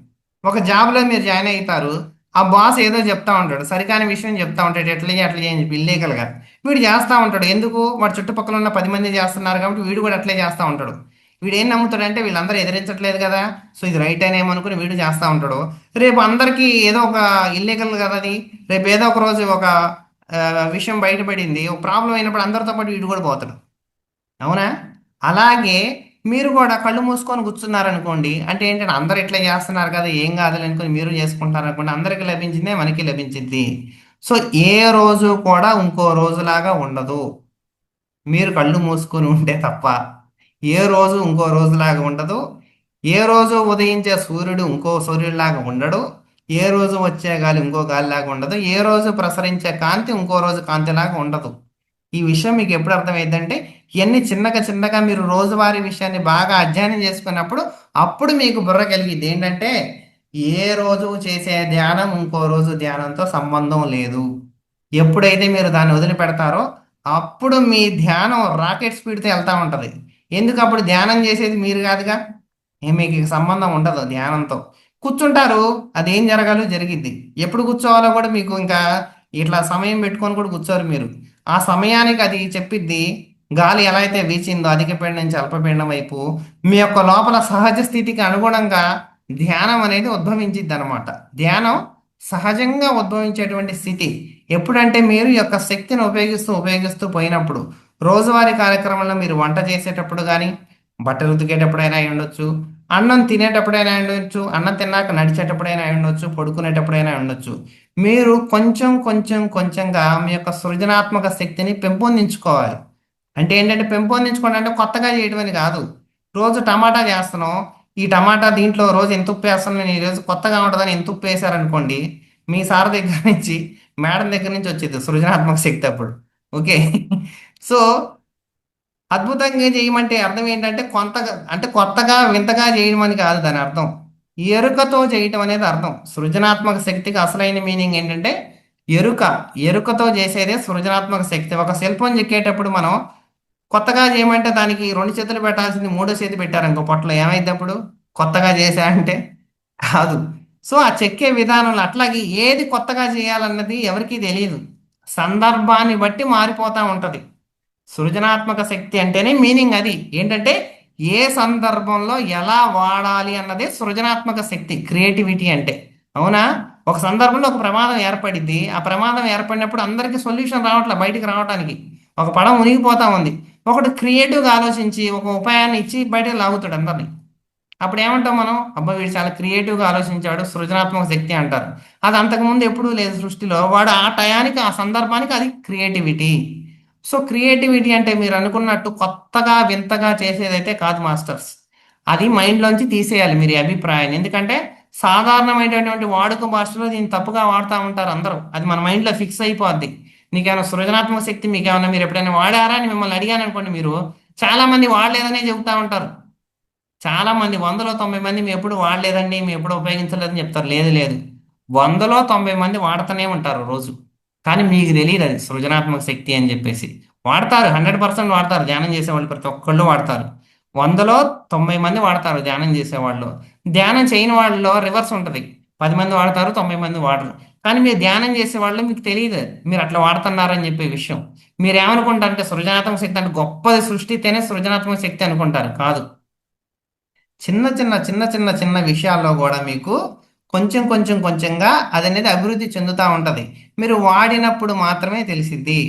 ఒక జాబ్లో మీరు జాయిన్ అవుతారు, ఆ బాస్ ఏదో చెప్తా ఉంటాడు, సరికాని విషయం చెప్తా ఉంటాడు, ఎట్లా చేయి అట్లా చేయని చెప్పి ఇల్లీగల్గా వీడు చేస్తూ ఉంటాడు. ఎందుకు? వాడు చుట్టుపక్కల ఉన్న 10 మంది చేస్తున్నారు కాబట్టి వీడు కూడా అట్లే చేస్తూ ఉంటాడు. వీడు ఏం నమ్ముతాడంటే వీళ్ళందరూ ఎదిరించట్లేదు కదా, సో ఇది రైట్ అనేమనుకుని వీడు చేస్తూ ఉంటాడు. రేపు అందరికీ ఏదో ఒక ఇల్లీగల్ కదా అది, రేపు ఏదో ఒక రోజు ఒక విషయం బయటపడింది, ఒక ప్రాబ్లం అయినప్పుడు అందరితో పాటు వీడు కూడా పోతాడు. అవునా? అలాగే మీరు కూడా కళ్ళు మూసుకొని కూర్చున్నారనుకోండి, అంటే ఏంటంటే అందరు ఇట్లా చేస్తున్నారు కదా ఏం కాదు అనుకుని మీరు చేసుకుంటారు అనుకోండి, అందరికీ లభించిందే మనకి లభించింది. సో ఏ రోజు కూడా ఇంకో రోజులాగా ఉండదు. మీరు కళ్ళు మూసుకొని ఉంటే తప్ప ఏ రోజు ఇంకో రోజులాగా ఉండదు. ఏ రోజు ఉదయించే సూర్యుడు ఇంకో సూర్యుడిలాగా ఉండడు. ఏ రోజు వచ్చే గాలి ఇంకో గాలిలాగా ఉండదు. ఏ రోజు ప్రసరించే కాంతి ఇంకో రోజు కాంతిలాగా ఉండదు. ఈ విషయం మీకు ఎప్పుడు అర్థమైందంటే ఇవన్నీ చిన్నగా చిన్నగా మీరు రోజువారీ విషయాన్ని బాగా అధ్యయనం చేసుకున్నప్పుడు అప్పుడు మీకు బుర్ర కలిగింది ఏంటంటే ఏ రోజు చేసే ధ్యానం ఇంకో రోజు ధ్యానంతో సంబంధం లేదు. ఎప్పుడైతే మీరు దాన్ని వదిలిపెడతారో అప్పుడు మీ ధ్యానం రాకెట్ స్పీడ్తో వెళ్తూ ఉంటుంది. ఎందుకు? అప్పుడు ధ్యానం చేసేది మీరు కాదుగా, మీకు సంబంధం ఉండదు ధ్యానంతో. కూర్చుంటారు, అదేం జరగాలో జరిగిద్ది. ఎప్పుడు కూర్చోవాలో కూడా మీకు ఇంకా ఇట్లా సమయం పెట్టుకొని కూడా కూర్చోరు మీరు. ఆ సమయానికి అది చెప్పిద్ది. గాలి ఎలా అయితే వీచిందో అధిక పీడనం నుంచి అల్పపీడనం వైపు మీ యొక్క లోపల సహజ స్థితికి అనుగుణంగా ధ్యానం అనేది ఉద్భవించిద్ది అనమాట. ధ్యానం సహజంగా ఉద్భవించేటువంటి స్థితి ఎప్పుడంటే మీరు యొక్క శక్తిని ఉపయోగిస్తూ ఉపయోగిస్తూ పోయినప్పుడు. రోజువారీ కార్యక్రమంలో మీరు వంట చేసేటప్పుడు కానీ, బట్టలు ఉతికేటప్పుడైనా అయి ఉండొచ్చు, అన్నం తినేటప్పుడైనా ఉండొచ్చు, అన్నం తిన్నాక నడిచేటప్పుడైనా ఉండొచ్చు, పడుకునేటప్పుడైనా ఉండొచ్చు. మీరు కొంచెం కొంచెం కొంచెంగా మీ యొక్క సృజనాత్మక శక్తిని పెంపొందించుకోవాలి. అంటే ఏంటంటే పెంపొందించుకోవడం అంటే కొత్తగా చేయడం అని కాదు. రోజు టమాటా చేస్తున్నాం, ఈ టమాటా దీంట్లో రోజు ఎంత ఉప్పు వేస్తున్నాం, నేను ఈరోజు కొత్తగా ఉంటుందని ఎంత ఉప్పు వేశారనుకోండి, మీ సార్ దగ్గర నుంచి మేడం దగ్గర నుంచి వచ్చేది సృజనాత్మక శక్తి అప్పుడు. ఓకే. సో అద్భుతంగా చేయమంటే అర్థం ఏంటంటే కొత్తగా వింతగా చేయడం అని కాదు దాని అర్థం. ఎరుకతో చేయటం అనేది అర్థం. సృజనాత్మక శక్తికి అసలైన మీనింగ్ ఏంటంటే ఎరుక. ఎరుకతో చేసేదే సృజనాత్మక శక్తి. ఒక సెల్ ఫోన్ చెక్కేటప్పుడు మనం కొత్తగా చేయమంటే దానికి 2 చేతులు పెట్టాల్సింది 3వ చేతి పెట్టారనుకో పొట్టలో, ఏమైంది అప్పుడు? కొత్తగా చేశా అంటే కాదు. సో ఆ చెక్కే విధానంలో అట్లాగే ఏది కొత్తగా చేయాలన్నది ఎవరికీ తెలియదు. సందర్భాన్ని బట్టి మారిపోతూ ఉంటుంది. సృజనాత్మక శక్తి అంటేనే మీనింగ్ అది. ఏంటంటే ఏ సందర్భంలో ఎలా వాడాలి అన్నదే సృజనాత్మక శక్తి, క్రియేటివిటీ అంటే. అవునా? ఒక సందర్భంలో ఒక ప్రమాదం ఏర్పడింది, ఆ ప్రమాదం ఏర్పడినప్పుడు అందరికీ సొల్యూషన్ రావట్లే బయటికి రావడానికి. ఒక పడం మునిగిపోతా ఉంది, ఒకటి క్రియేటివ్గా ఆలోచించి ఒక ఉపాయాన్ని ఇచ్చి బయటకు లాగుతాడు అందరినీ. అప్పుడు ఏమంటాం మనం? అబ్బా వీడు చాలా క్రియేటివ్గా ఆలోచించాడు, సృజనాత్మక శక్తి అంటారు. అది అంతకుముందు ఎప్పుడూ లేదు సృష్టిలో. వాడు ఆ టయానికి ఆ సందర్భానికి అది క్రియేటివిటీ. సో క్రియేటివిటీ అంటే మీరు అనుకున్నట్టు కొత్తగా వింతగా చేసేదైతే కాదు మాస్టర్స్. అది మైండ్లోంచి తీసేయాలి మీరు ఈ అభిప్రాయాన్ని. ఎందుకంటే సాధారణమైనటువంటి వాడుక భాషలో దీన్ని తప్పుగా వాడుతూ ఉంటారు అందరూ. అది మన మైండ్లో ఫిక్స్ అయిపోద్ది. నీకేమైనా సృజనాత్మక శక్తి మీకేమైనా మీరు ఎప్పుడైనా వాడారా అని మిమ్మల్ని అడిగాను అనుకోండి, మీరు చాలా మంది వాడలేదనే చెబుతా ఉంటారు. చాలా మంది 100లో 90 మంది మేము ఎప్పుడు వాడలేదండి, మేము ఎప్పుడు ఉపయోగించలేదని చెప్తారు. లేదు లేదు, 100లో 90 మంది వాడుతూనే ఉంటారు రోజు. కానీ మీకు తెలియదు అది సృజనాత్మక శక్తి అని చెప్పేసి. వాడతారు, 100% వాడతారు. ధ్యానం చేసేవాళ్ళు ప్రతి ఒక్కళ్ళు వాడతారు. 100లో 90 మంది వాడతారు ధ్యానం చేసేవాళ్ళు. ధ్యానం చేయని వాళ్ళలో రివర్స్ ఉంటుంది. 10 మంది వాడతారు, 90 మంది వాడరు. కానీ మీరు ధ్యానం చేసే వాళ్ళు మీకు తెలియదు మీరు అట్లా వాడుతున్నారని చెప్పే విషయం. మీరు ఏమనుకుంటారంటే సృజనాత్మక శక్తి అంటే గొప్పది సృష్టితేనే సృజనాత్మక శక్తి అనుకుంటారు. కాదు. చిన్న విషయాల్లో కూడా మీకు కొంచెం కొంచెం కొంచెంగా అది అనేది అభివృద్ధి చెందుతూ ఉంటుంది. మీరు వాడినప్పుడు మాత్రమే తెలిసిద్ది.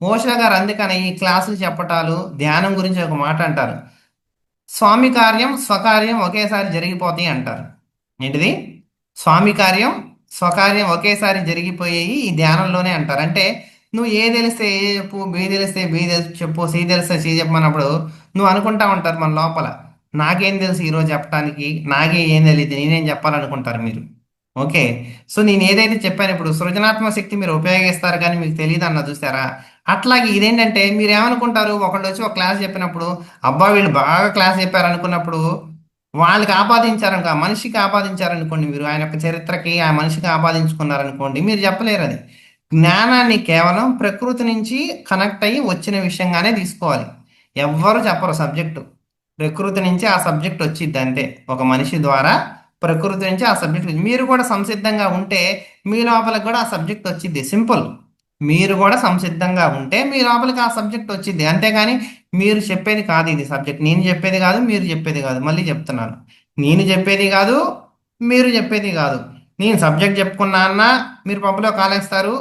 ఓషో గారు అందుకని ఈ క్లాసులు చెప్పటాలు ధ్యానం గురించి ఒక మాట అంటారు. స్వామి కార్యం స్వకార్యం ఒకేసారి జరిగిపోతాయి అంటారు. ఏంటిది? స్వామి కార్యం స్వకార్యం ఒకేసారి జరిగిపోయేవి ఈ ధ్యానంలోనే అంటారు. అంటే నువ్వు ఏ తెలిస్తే ఏ చెప్పు, బీ తెలిస్తే బీ చెప్పు, సి తెలిస్తే సి చెప్పమన్నప్పుడు నువ్వు అనుకుంటా ఉంటారు మన లోపల, నాకేం తెలుసు ఈరోజు చెప్పడానికి, నాకే ఏం తెలియదు, నేనేం చెప్పాలనుకుంటారు మీరు. ఓకే. సో నేను ఏదైతే చెప్పాను ఇప్పుడు సృజనాత్మక శక్తి మీరు ఉపయోగిస్తారు కానీ మీకు తెలియదు అన్న చూసారా. అట్లాగే ఇదేంటంటే మీరు ఏమనుకుంటారు, ఒకళ్ళు వచ్చి ఒక క్లాస్ చెప్పినప్పుడు అబ్బా వీళ్ళు బాగా క్లాస్ చెప్పారు అనుకున్నప్పుడు వాళ్ళకి ఆపాదించారనుకో, ఆ మనిషికి ఆపాదించారనుకోండి, మీరు ఆయన యొక్క చరిత్రకి ఆ మనిషికి ఆపాదించుకున్నారనుకోండి, మీరు చెప్పలేరు అది. జ్ఞానాన్ని కేవలం ప్రకృతి నుంచి కనెక్ట్ అయ్యి వచ్చిన విషయంగానే తీసుకోవాలి. ఎవ్వరు చెప్పరు సబ్జెక్టు. ప్రకృతి నుంచి ఆ సబ్జెక్ట్ వచ్చింది అంతే. ఒక మనిషి ద్వారా ప్రకృతి నుంచి ఆ సబ్జెక్ట్ మీరు కూడా సంసిద్ధంగా ఉంటే మీ లోపలికి కూడా ఆ సబ్జెక్ట్ వచ్చింది. సింపుల్. మీరు కూడా సంసిద్ధంగా ఉంటే మీ లోపలికి ఆ సబ్జెక్ట్ వచ్చింది. అంతేగాని మీరు చెప్పేది కాదు ఇది సబ్జెక్ట్. నేను చెప్పేది కాదు, మీరు చెప్పేది కాదు. మళ్ళీ చెప్తున్నాను, నేను చెప్పేది కాదు, మీరు చెప్పేది కాదు. నేను సబ్జెక్ట్ చెప్పుకున్నా అన్నా మీరు పప్పులో కాలేస్తారు.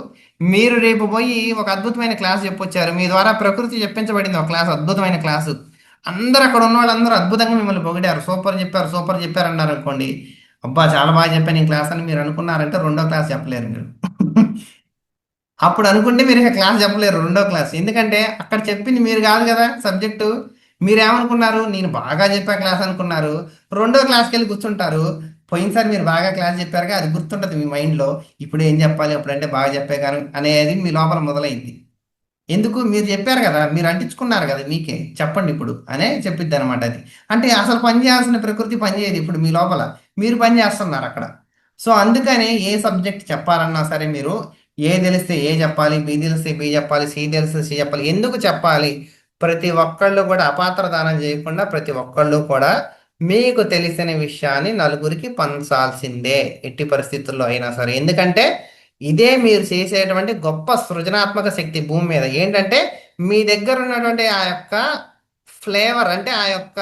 మీరు రేపు పోయి ఒక అద్భుతమైన క్లాస్ చెప్పొచ్చారు, మీ ద్వారా ప్రకృతి చెప్పించబడింది ఒక క్లాస్, అద్భుతమైన క్లాసు. అందరూ అక్కడ ఉన్న వాళ్ళందరూ అద్భుతంగా మిమ్మల్ని పొగిడారు, సూపర్ చెప్పారు, సూపర్ చెప్పారు అన్నారు అనుకోండి. అబ్బా చాలా బాగా చెప్పాను ఈ క్లాస్ అని మీరు అనుకున్నారంటే రెండో క్లాస్ చెప్పలేరు మీరు. అప్పుడు అనుకుంటే మీరు ఇక క్లాస్ చెప్పలేరు రెండో క్లాస్. ఎందుకంటే అక్కడ చెప్పింది మీరు కాదు కదా సబ్జెక్టు. మీరు ఏమనుకున్నారు, నేను బాగా చెప్పా క్లాస్ అనుకున్నారు. రెండో క్లాస్కి వెళ్ళి కూర్చుంటారు. పోయినసారి మీరు బాగా క్లాస్ చెప్పారుగా, అది గుర్తుంటుంది మీ మైండ్లో. ఇప్పుడు ఏం చెప్పాలి, అప్పుడంటే బాగా చెప్పే కానీ అనేది మీ లోపల మొదలైంది. ఎందుకు, మీరు చెప్పారు కదా, మీరు అంటించుకున్నారు కదా, మీకే చెప్పండి ఇప్పుడు అనే చెప్పిద్ది అనమాట అది. అంటే అసలు పని చేయాల్సిన ప్రకృతి పని చేయదు ఇప్పుడు మీ లోపల, మీరు పని చేస్తున్నారు అక్కడ. సో అందుకని ఏ సబ్జెక్ట్ చెప్పాలన్నా సరే మీరు ఏ తెలిస్తే ఏ చెప్పాలి, బి తెలిస్తే బి చెప్పాలి, సి తెలిస్తే సి చెప్పాలి. ఎందుకు చెప్పాలి? ప్రతి ఒక్కళ్ళు కూడా అపాత్ర దానం చేయకుండా ప్రతి ఒక్కళ్ళు కూడా మీకు తెలిసిన విషయాన్ని నలుగురికి పంచాల్సిందే ఎట్టి పరిస్థితుల్లో అయినా సరే. ఎందుకంటే ఇదే మీరు చేసేటువంటి గొప్ప సృజనాత్మక శక్తి భూమి మీద. ఏంటంటే మీ దగ్గర ఉన్నటువంటి ఆ యొక్క ఫ్లేవర్, అంటే ఆ యొక్క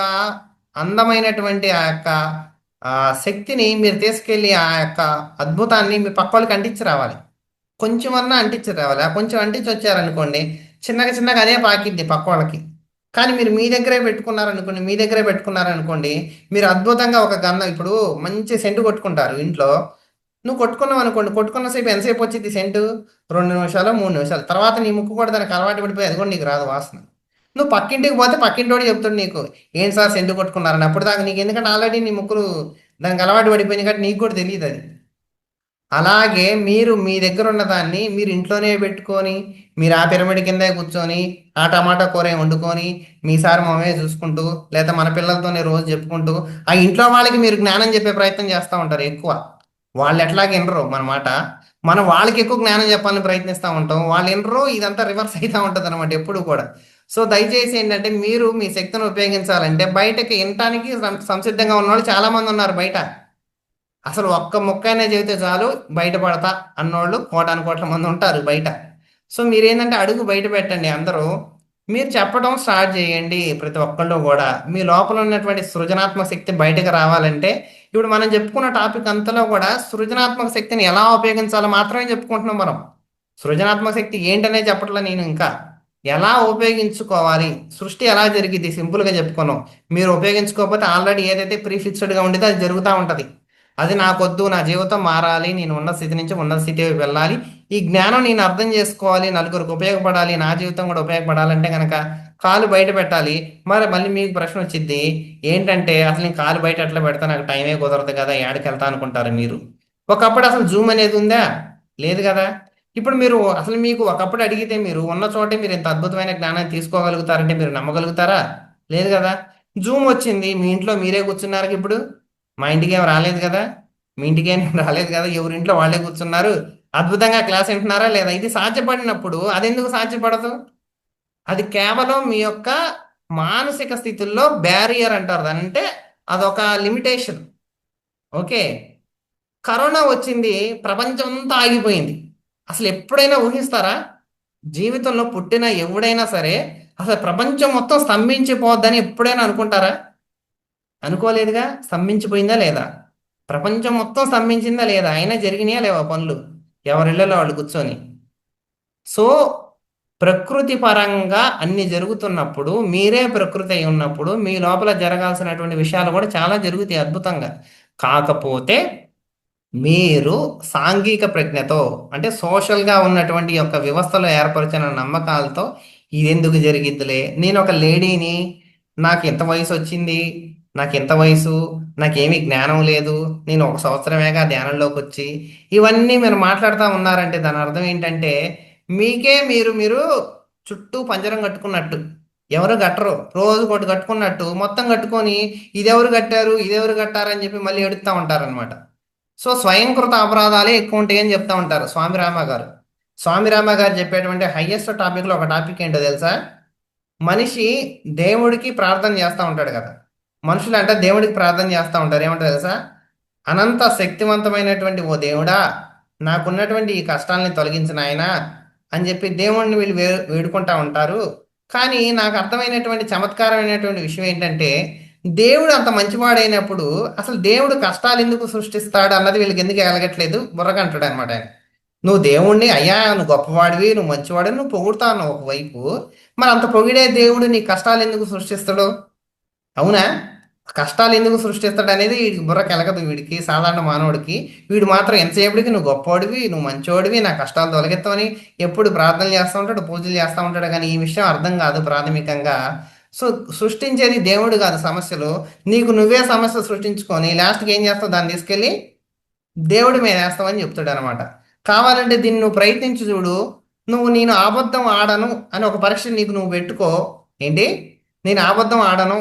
అందమైనటువంటి ఆ యొక్క శక్తిని మీరు తీసుకెళ్ళి ఆ యొక్క అద్భుతాన్ని మీ పక్క వాళ్ళకి అంటించి రావాలి. కొంచెమన్నా అంటించి రావాలి. ఆ కొంచెం అంటించి వచ్చారనుకోండి, చిన్నగా చిన్నగా అదే పాకిద్ది పక్క వాళ్ళకి. కానీ మీరు మీ దగ్గరే పెట్టుకున్నారనుకోండి, మీరు అద్భుతంగా ఒక గంధం, ఇప్పుడు మంచి సెంటు కొట్టుకుంటారు ఇంట్లో. నువ్వు కొట్టుకున్నావు అనుకోండి, కొట్టుకున్న సేపు ఎంతసేపు వచ్చింది సెంటు? 2 నిమిషాలు 3 నిమిషాలు. తర్వాత నీ ముక్కు కూడా దానికి అలవాటు పడిపోయి అది కూడా నీకు రాదు వాసన. నువ్వు పక్కింటికి పోతే పక్కింటోడు చెప్తాడు నీకు, ఏం సార్ సెంటు కొట్టుకున్నారని. అప్పుడు దాకా నీకు, ఎందుకంటే ఆల్రెడీ నీ ముక్కులు దానికి అలవాటు పడిపోయింది కాబట్టి నీకు కూడా తెలియదు అది. అలాగే మీరు మీ దగ్గర ఉన్న దాన్ని మీరు ఇంట్లోనే పెట్టుకొని, మీరు ఆ పిరమిడ్ కిందే కూర్చొని ఆ టమాటా కూర వండుకొని మీ సార్ మామే చూసుకుంటూ, లేదా మన పిల్లలతోనే రోజు చెప్పుకుంటూ ఆ ఇంట్లో వాళ్ళకి మీరు జ్ఞానం చెప్పే ప్రయత్నం చేస్తూ ఉంటారు ఎక్కువ. వాళ్ళు ఎట్లాగ వినరు మన మాట, మనం వాళ్ళకి ఎక్కువ జ్ఞానం చెప్పాలని ప్రయత్నిస్తూ ఉంటాం, వాళ్ళు వినరు. ఇదంతా రివర్స్ అవుతూ ఉంటుంది అనమాట ఎప్పుడు కూడా. సో దయచేసి ఏంటంటే మీరు మీ శక్తిని ఉపయోగించాలంటే బయటకి వినటానికి సంసిద్ధంగా ఉన్నవాళ్ళు చాలా మంది ఉన్నారు బయట. అసలు ఒక్క మొక్కైనా చెబితే చాలు బయటపడతా అన్నోళ్ళు కోటాను కోట్ల మంది ఉంటారు బయట. సో మీరేంటంటే అడుగు బయట పెట్టండి అందరూ. మీరు చెప్పడం స్టార్ట్ చేయండి. ప్రతి ఒక్కళ్ళు కూడా మీ లోపల ఉన్నటువంటి సృజనాత్మక శక్తి బయటకు రావాలంటే, ఇప్పుడు మనం చెప్పుకున్న టాపిక్ అంతలో కూడా సృజనాత్మక శక్తిని ఎలా ఉపయోగించాలో మాత్రమే చెప్పుకుంటున్నాం మనం. సృజనాత్మక శక్తి ఏంటనే చెప్పట్లే నేను. ఇంకా ఎలా ఉపయోగించుకోవాలి, సృష్టి ఎలా జరిగింది సింపుల్గా చెప్పుకున్నాం. మీరు ఉపయోగించుకోకపోతే ఆల్రెడీ ఏదైతే ప్రీఫిక్స్డ్గా ఉండేదో అది జరుగుతూ ఉంటుంది. అది నాకొద్దు, నా జీవితం మారాలి, నేను ఉన్న స్థితి నుంచి ఉన్నత స్థితి వైపు వెళ్ళాలి, ఈ జ్ఞానం నేను అర్థం చేసుకోవాలి, నలుగురికి ఉపయోగపడాలి, నా జీవితం కూడా ఉపయోగపడాలంటే కనుక కాలు బయట పెట్టాలి. మరి మళ్ళీ మీకు ప్రశ్న వచ్చింది ఏంటంటే, అసలు నేను కాలు బయట ఎట్లా పెడతా, నాకు టైమే కుదరదు కదా, ఏడకి వెళ్తా అనుకుంటారు మీరు. ఒకప్పుడు అసలు జూమ్ అనేది ఉందా? లేదు కదా. ఇప్పుడు మీరు అసలు మీకు ఒకప్పుడు అడిగితే మీరు ఉన్న చోటే మీరు ఇంత అద్భుతమైన జ్ఞానాన్ని తీసుకోగలుగుతారంటే మీరు నమ్మగలుగుతారా? లేదు కదా. జూమ్ వచ్చింది, మీ ఇంట్లో మీరే కూర్చున్నారు ఇప్పుడు. మా ఇంటికి ఏం రాలేదు కదా, మీ ఇంటికి ఏం రాలేదు కదా, ఎవరింట్లో వాళ్ళే కూర్చున్నారు, అద్భుతంగా క్లాస్ వింటున్నారా లేదా? ఇది సాధ్యపడినప్పుడు అది ఎందుకు సాధ్యపడదు? అది కేవలం మీ యొక్క మానసిక స్థితుల్లో బ్యారియర్ అంటారు దాన్ని. అంటే అదొక లిమిటేషన్. ఓకే. కరోనా వచ్చింది, ప్రపంచం అంతా ఆగిపోయింది. అసలు ఎప్పుడైనా ఊహిస్తారా? జీవితంలో పుట్టిన ఎవడైనా సరే అసలు ప్రపంచం మొత్తం స్తంభించిపోద్దని ఎప్పుడైనా అనుకుంటారా? అనుకోలేదుగా. స్తంభించిపోయిందా లేదా? ప్రపంచం మొత్తం స్తంభించిందా లేదా? అయినా జరిగినాయా లేవా పనులు? ఎవరిళ్ళలో వాళ్ళు కూర్చొని. సో ప్రకృతి పరంగా అన్ని జరుగుతున్నప్పుడు, మీరే ప్రకృతి అయి ఉన్నప్పుడు మీ లోపల జరగాల్సినటువంటి విషయాలు కూడా చాలా జరుగుతాయి అద్భుతంగా. కాకపోతే మీరు సాంఘిక ప్రజ్ఞతో, అంటే సోషల్గా ఉన్నటువంటి యొక్క వ్యవస్థలో ఏర్పరిచిన నమ్మకాలతో ఇది ఎందుకు జరిగిద్దిలే, నేను ఒక లేడీని, నాకు ఎంత వయసు వచ్చింది, నాకు ఎంత వయసు, నాకేమీ జ్ఞానం లేదు, నేను 1 సంవత్సరమేగా ధ్యానంలోకి వచ్చి, ఇవన్నీ మీరు మాట్లాడుతూ ఉన్నారంటే దాని అర్థం ఏంటంటే మీకే మీరు మీరు చుట్టూ పంజరం కట్టుకున్నట్టు. ఎవరు కట్టరు, రోజు ఒకటి కట్టుకున్నట్టు మొత్తం కట్టుకొని ఇదెవరు కట్టారు, ఇదెవరు కట్టారు అని చెప్పి మళ్ళీ ఎడుతూ ఉంటారనమాట. సో స్వయంకృత అపరాధాలే ఎక్కువ ఉంటాయి అని చెప్తా ఉంటారు స్వామి రామ గారు. స్వామి రామ గారు చెప్పేటువంటి హైయెస్ట్ టాపిక్లో ఒక టాపిక్ ఏంటో తెలుసా? మనిషి దేవుడికి ప్రార్థన చేస్తూ ఉంటాడు కదా. మనుషులు అంటే దేవుడికి ప్రార్థన చేస్తూ ఉంటారు, ఏమంటారు తెలుసా? అనంత శక్తివంతమైనటువంటి ఓ దేవుడా, నాకున్నటువంటి ఈ కష్టాలని తొలగించిన ఆయన అని చెప్పి దేవుణ్ణి వీళ్ళు వేడుకుంటా ఉంటారు. కానీ నాకు అర్థమైనటువంటి చమత్కారమైనటువంటి విషయం ఏంటంటే, దేవుడు అంత మంచివాడైనప్పుడు అసలు దేవుడు కష్టాలు ఎందుకు సృష్టిస్తాడు అన్నది వీళ్ళకి ఎందుకు ఎలగట్లేదు, బుర్రకంటాడు అనమాట ఆయన. నువ్వు దేవుణ్ణి, అయ్యా నువ్వు గొప్పవాడివి, నువ్వు మంచివాడివి, నువ్వు పొగుడుతావు ఒకవైపు, మరి అంత పొగిడే దేవుడు నీ కష్టాలు ఎందుకు సృష్టిస్తాడు? అవునా? కష్టాలు ఎందుకు సృష్టిస్తాడు అనేది వీడికి బుర్ర కెలగదు. వీడికి సాధారణ మానవుడికి వీడు మాత్రం ఎంతసేపటికి నువ్వు గొప్పవాడివి, నువ్వు మంచివాడివి, నా కష్టాలు తొలగెత్తవని ఎప్పుడు ప్రార్థనలు చేస్తూ ఉంటాడు, పూజలు చేస్తూ ఉంటాడు. కానీ ఈ విషయం అర్థం కాదు ప్రాథమికంగా. సో సృష్టించేది దేవుడు కాదు సమస్యలు, నీకు నువ్వే సమస్య సృష్టించుకొని లాస్ట్కి ఏం చేస్తావు, దాన్ని తీసుకెళ్ళి దేవుడి మీద వేస్తావని చెప్తాడు అనమాట. కావాలంటే దీన్ని నువ్వు ప్రయత్నించి చూడు. నువ్వు నేను అబద్ధం ఆడను అని ఒక పరీక్ష నీకు నువ్వు పెట్టుకో. ఏంటి? నేను అబద్ధం ఆడను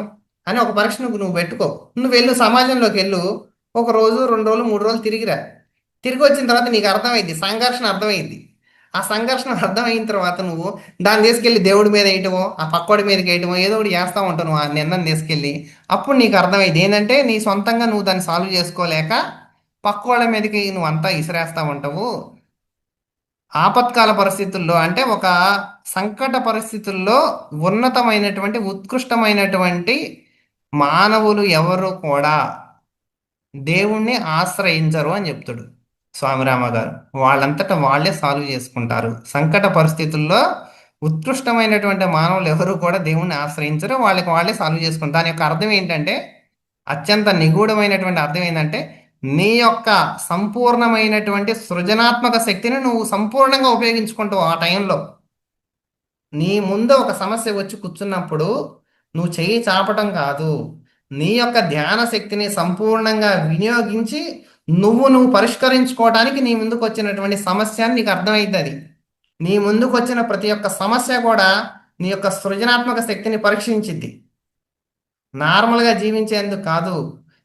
అని ఒక పరీక్ష నువ్వు పెట్టుకో. నువ్వు వెళ్ళు, సమాజంలోకి వెళ్ళు, 1 రోజు 2 రోజులు 3 రోజులు తిరిగిరా. తిరిగి వచ్చిన తర్వాత నీకు అర్థమైంది, సంఘర్షణ అర్థమైంది. ఆ సంఘర్షణ అర్థమైన తర్వాత నువ్వు దాన్ని తీసుకెళ్ళి దేవుడి మీద వేయటమో, ఆ పక్కోడి మీదకి వేయటమో, ఏదో ఒకటి చేస్తూ ఉంటావు నువ్వు ఆ నిర్ణయం తీసుకెళ్ళి. అప్పుడు నీకు అర్థమైంది ఏంటంటే నీ సొంతంగా నువ్వు దాన్ని సాల్వ్ చేసుకోలేక పక్కోళ్ళ మీదకి నువ్వు అంతా ఇసిరేస్తూ ఉంటావు. ఆపత్కాల పరిస్థితుల్లో, అంటే ఒక సంకట పరిస్థితుల్లో ఉన్నతమైనటువంటి ఉత్కృష్టమైనటువంటి మానవులు ఎవరు కూడా దేవుణ్ణి ఆశ్రయించరు అని చెప్తాడు స్వామిరామ గారు. వాళ్ళంతటా వాళ్ళే సాల్వ్ చేసుకుంటారు. సంకట పరిస్థితుల్లో ఉత్కృష్టమైనటువంటి మానవులు ఎవరు కూడా దేవుణ్ణి ఆశ్రయించరు, వాళ్ళకి వాళ్ళే సాల్వ్ చేసుకుంటారు. దాని యొక్క అర్థం ఏంటంటే, అత్యంత నిగూఢమైనటువంటి అర్థం ఏంటంటే, నీ యొక్క సంపూర్ణమైనటువంటి సృజనాత్మక శక్తిని నువ్వు సంపూర్ణంగా ఉపయోగించుకుంటావు. ఆ టైంలో నీ ముందు ఒక సమస్య వచ్చి కూర్చున్నప్పుడు నువ్వు చెయ్యి చాపటం కాదు, నీ యొక్క ధ్యాన శక్తిని సంపూర్ణంగా వినియోగించి నువ్వు పరిష్కరించుకోవడానికి నీ ముందుకు వచ్చినటువంటి సమస్య అని నీకు అర్థమవుతుంది. నీ ముందుకు వచ్చిన ప్రతి ఒక్క సమస్య కూడా నీ యొక్క సృజనాత్మక శక్తిని పరీక్షించింది. నార్మల్గా జీవించేందుకు కాదు,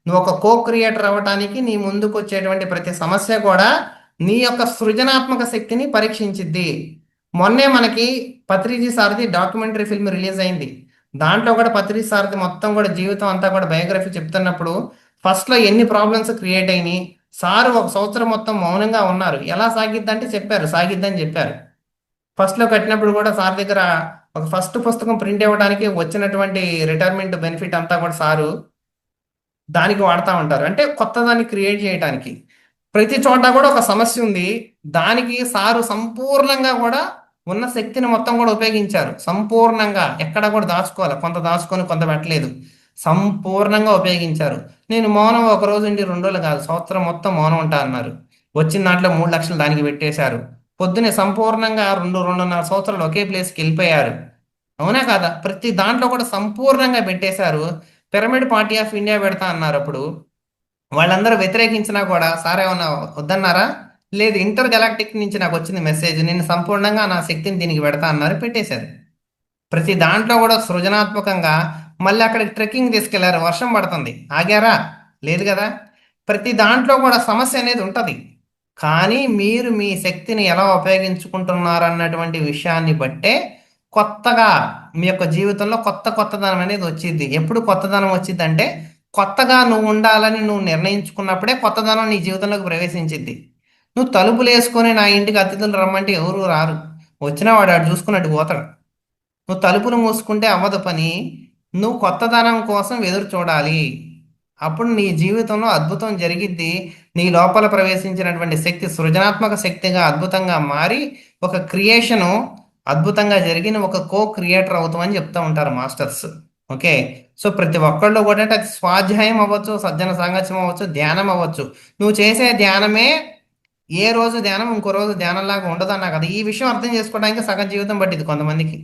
నువ్వు ఒక కో క్రియేటర్ అవ్వటానికి నీ ముందుకు వచ్చేటువంటి ప్రతి సమస్య కూడా నీ యొక్క సృజనాత్మక శక్తిని పరీక్షించిద్ది. మొన్నే మనకి పత్రిజీ సార్ది డాక్యుమెంటరీ ఫిల్మ్ రిలీజ్ అయింది. దాంట్లో కూడా పత్రిజీ సార్ది మొత్తం కూడా జీవితం అంతా కూడా బయోగ్రఫీ చెప్తున్నప్పుడు ఫస్ట్లో ఎన్ని ప్రాబ్లమ్స్ క్రియేట్ అయినాయి, సారు 1 సంవత్సరం మొత్తం మౌనంగా ఉన్నారు. ఎలా సాగిద్దంటే చెప్పారు, సాగిద్దని చెప్పారు. ఫస్ట్లో కట్టినప్పుడు కూడా సార్ దగ్గర ఒక ఫస్ట్ పుస్తకం ప్రింట్ ఇవ్వడానికి వచ్చినటువంటి రిటైర్మెంట్ బెనిఫిట్ అంతా కూడా సారు దానికి వాడుతూ ఉంటారు. అంటే కొత్త దాన్ని క్రియేట్ చేయడానికి ప్రతి చోట కూడా ఒక సమస్య ఉంది, దానికి సారు సంపూర్ణంగా కూడా ఉన్న శక్తిని మొత్తం కూడా ఉపయోగించారు. సంపూర్ణంగా ఎక్కడ కూడా దాచుకోవాలి, కొంత దాచుకొని కొంత పెట్టలేదు. సంపూర్ణంగా ఉపయోగించారు. నేను మౌనం ఒక రోజు ఉండి 2 రోజులు కాదు, సంవత్సరం మొత్తం మౌనం ఉంటా అన్నారు. వచ్చిన దాంట్లో 3 లక్షలు దానికి పెట్టేశారు. పొద్దునే సంపూర్ణంగా 2-2.5 సంవత్సరాలు ఒకే ప్లేస్కి వెళ్ళిపోయారు. అవునా కాదా? ప్రతి దాంట్లో కూడా సంపూర్ణంగా పెట్టేశారు. పిరమిడ్ పార్టీ ఆఫ్ ఇండియా పెడతా అన్నారు. అప్పుడు వాళ్ళందరూ వ్యతిరేకించినా కూడా సార్ ఏమన్నా వద్దన్నారా? లేదు, ఇంటర్ గెలాక్టిక్ నుంచి నాకు వచ్చింది మెసేజ్, నేను సంపూర్ణంగా నా శక్తిని దీనికి పెడతా అన్నారు, పెట్టేశారు. ప్రతి దాంట్లో కూడా సృజనాత్మకంగా. మళ్ళీ అక్కడికి ట్రెక్కింగ్ తీసుకెళ్లారు, వర్షం పడుతుంది, ఆగారా? లేదు కదా. ప్రతి దాంట్లో కూడా సమస్య అనేది ఉంటుంది. కానీ మీరు మీ శక్తిని ఎలా ఉపయోగించుకుంటున్నారు అన్నటువంటి విషయాన్ని బట్టే కొత్తగా మీ యొక్క జీవితంలో కొత్తదనం అనేది వచ్చింది. ఎప్పుడు కొత్తదనం వచ్చింది అంటే, కొత్తగా నువ్వు ఉండాలని నువ్వు నిర్ణయించుకున్నప్పుడే కొత్తదనం నీ జీవితంలోకి ప్రవేశించింది. నువ్వు తలుపులు వేసుకొని నా ఇంటికి అతిథులు రమ్మంటే ఎవరు రారు. వచ్చినా వాడు ఆడు చూసుకున్నట్టు పోతాడు. నువ్వు తలుపులు మూసుకుంటే అవ్వదు పని. నువ్వు కొత్తదనం కోసం ఎదురు చూడాలి. అప్పుడు నీ జీవితంలో అద్భుతం జరిగిద్ది. నీ లోపల ప్రవేశించినటువంటి శక్తి సృజనాత్మక శక్తిగా అద్భుతంగా మారి ఒక క్రియేషను అద్భుతంగా జరిగిన ఒక కో క్రియేటర్ అవుతామని చెప్తా ఉంటారు మాస్టర్స్. ఓకే. సో ప్రతి ఒక్కళ్ళు కూడా అంటే అది స్వాధ్యాయం అవ్వచ్చు, సజ్జన సాంగత్యం అవ్వచ్చు, ధ్యానం అవ్వచ్చు. నువ్వు చేసే ధ్యానమే ఏ రోజు ధ్యానం ఇంకో రోజు ధ్యానంలాగా ఉండదన్నా కదా. ఈ విషయం అర్థం చేసుకోవడానికి సగం జీవితం పట్టింది కొంతమందికి.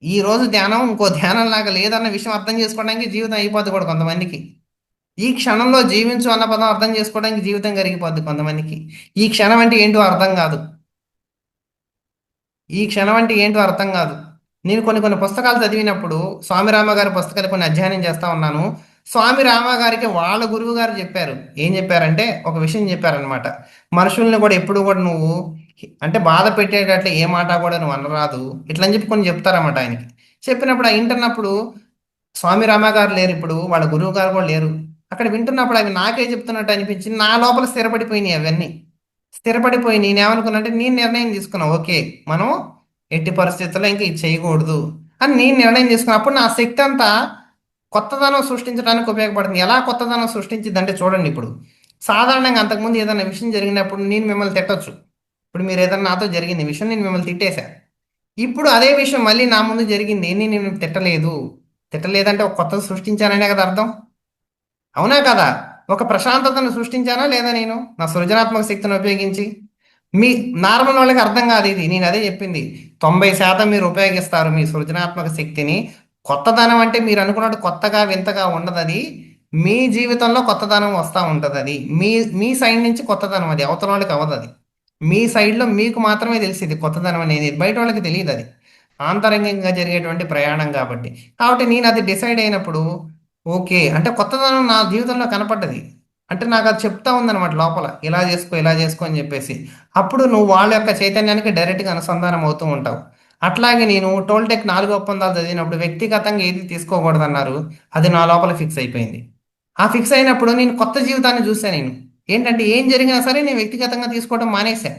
ఈ రోజు ధ్యానం ఇంకో ధ్యానం లాగా లేదన్న విషయం అర్థం చేసుకోవడానికి జీవితం అయిపోద్ది కూడా కొంతమందికి. ఈ క్షణంలో జీవించు అన్న పదం అర్థం చేసుకోవడానికి జీవితం కరిగిపోద్ది కొంతమందికి. ఈ క్షణం అంటే ఏంటో అర్థం కాదు. ఈ క్షణం అంటే ఏంటో అర్థం కాదు. నేను కొన్ని పుస్తకాలు చదివినప్పుడు, స్వామి రామ గారి పుస్తకాలు కొన్ని అధ్యయనం చేస్తా ఉన్నాను. స్వామి రామ గారికి వాళ్ళ గురువు గారు చెప్పారు. ఏం చెప్పారంటే ఒక విషయం చెప్పారనమాట. మనుషుల్ని కూడా ఎప్పుడు కూడా నువ్వు అంటే బాధ పెట్టేటట్లు ఏ మాట కూడా నువ్వు అనరాదు, ఇట్లా అని చెప్పి కొన్ని చెప్తారన్నమాట ఆయనకి. చెప్పినప్పుడు ఆ వింటున్నప్పుడు స్వామి రామ గారు లేరు, ఇప్పుడు వాళ్ళ గురువు గారు కూడా లేరు. అక్కడ వింటున్నప్పుడు అవి నాకే చెప్తున్నట్టు అనిపించింది. నా లోపల స్థిరపడిపోయినాయి అవన్నీ. స్థిరపడిపోయి నేనేమనుకున్నానంటే, నేను నిర్ణయం తీసుకున్నా, ఓకే మనం ఎట్టి పరిస్థితుల్లో ఇంకా ఇది చేయకూడదు అని నేను నిర్ణయం తీసుకున్నా. అప్పుడు నా శక్తి అంతా కొత్తదనం సృష్టించడానికి ఉపయోగపడుతుంది. ఎలా కొత్తదనం సృష్టించిందంటే చూడండి, ఇప్పుడు సాధారణంగా అంతకుముందు ఏదైనా విషయం జరిగినప్పుడు నేను మిమ్మల్ని తిట్టొచ్చు. ఇప్పుడు మీరు ఏదైనా నాతో జరిగింది విషయం, నేను మిమ్మల్ని తిట్టేశా. ఇప్పుడు అదే విషయం మళ్ళీ నా ముందు జరిగింది, నేను తిట్టలేదు. తిట్టలేదంటే ఒక కొత్తది సృష్టించాననే కదా అర్థం. అవునా కదా. ఒక ప్రశాంతతను సృష్టించానా లేదా నేను నా సృజనాత్మక శక్తిని ఉపయోగించి? మీ నార్మల్ వాళ్ళకి అర్థం కాదు ఇది. నేను అదే చెప్పింది, 90% మీరు ఉపయోగిస్తారు మీ సృజనాత్మక శక్తిని. కొత్తదనం అంటే మీరు అనుకున్నట్టు కొత్తగా వింతగా ఉండదు అది. మీ జీవితంలో కొత్తదనం వస్తూ ఉంటుంది. అది మీ మీ సైడ్ నుంచి కొత్తదనం, అది అవతల వాళ్ళకి అవ్వదు. అది మీ సైడ్లో మీకు మాత్రమే తెలిసింది కొత్తదనం అనేది, బయట వాళ్ళకి తెలియదు. అది ఆంతరంగంగా జరిగేటువంటి ప్రయాణం కాబట్టి నేను అది డిసైడ్ అయినప్పుడు, ఓకే అంటే కొత్తదనం నా జీవితంలో కనపడ్డది. అంటే నాకు అది చెప్తా ఉందన్నమాట లోపల, ఇలా చేసుకో అని చెప్పేసి. అప్పుడు నువ్వు వాళ్ళ యొక్క చైతన్యానికి డైరెక్ట్గా అనుసంధానం అవుతూ ఉంటావు. అట్లాగే నేను టోల్టెక్ 4 ఒప్పందాలు చదివినప్పుడు వ్యక్తిగతంగా ఏది తీసుకోకూడదు అన్నారు. అది నా లోపల ఫిక్స్ అయిపోయింది. ఆ ఫిక్స్ అయినప్పుడు నేను కొత్త జీవితాన్ని చూసాను. నేను ఏంటంటే ఏం జరిగినా సరే నేను వ్యక్తిగతంగా తీసుకోవడం మానేశా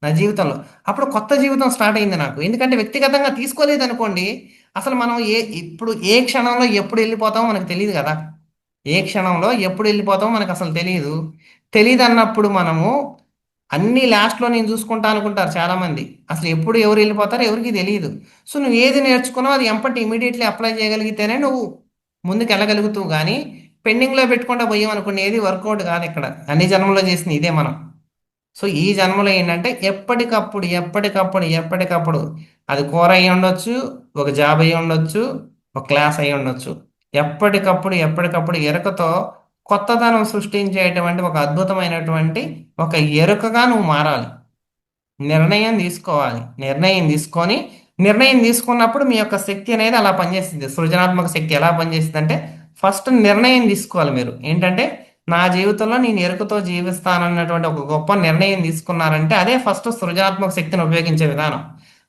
నా జీవితంలో. అప్పుడు కొత్త జీవితం స్టార్ట్ అయింది నాకు. ఎందుకంటే వ్యక్తిగతంగా తీసుకోలేదు అనుకోండి, అసలు మనం ఇప్పుడు ఏ క్షణంలో ఎప్పుడు వెళ్ళిపోతామో మనకు తెలియదు కదా. ఏ క్షణంలో ఎప్పుడు వెళ్ళిపోతామో మనకు అసలు తెలియదు. తెలియదు అన్నప్పుడు మనము అన్ని లాస్ట్లో నేను చూసుకుంటా అనుకుంటారు చాలామంది. అసలు ఎప్పుడు ఎవరు వెళ్ళిపోతారో ఎవరికి తెలియదు. సో నువ్వు ఏది నేర్చుకున్నావు అది ఎంపటి ఇమీడియట్లీ అప్లై చేయగలిగితేనే నువ్వు ముందుకు వెళ్ళగలుగుతావు. కానీ పెండింగ్లో పెట్టుకుంటా పోయాం అనుకుని ఏది వర్కౌట్ కాదు. ఇక్కడ అన్ని జన్మలో చేసింది ఇదే మనం. సో ఈ జన్మలో ఏంటంటే ఎప్పటికప్పుడు అది కూర అయి ఉండొచ్చు, ఒక జాబ్ అయి ఉండొచ్చు, ఒక క్లాస్ అయి ఉండొచ్చు. ఎప్పటికప్పుడు ఎరుకతో కొత్తదనం సృష్టించేటువంటి ఒక అద్భుతమైనటువంటి ఒక ఎరుకగా నువ్వు మారాలి. నిర్ణయం తీసుకోవాలి. నిర్ణయం తీసుకున్నప్పుడు మీ యొక్క శక్తి అనేది అలా పనిచేస్తుంది. సృజనాత్మక శక్తి ఎలా పనిచేస్తుంది అంటే, ఫస్ట్ నిర్ణయం తీసుకోవాలి మీరు. ఏంటంటే నా జీవితంలో నేను ఎరుకతో జీవిస్తానన్నటువంటి ఒక గొప్ప నిర్ణయం తీసుకున్నారంటే అదే ఫస్ట్ సృజనాత్మక శక్తిని ఉపయోగించే విధానం.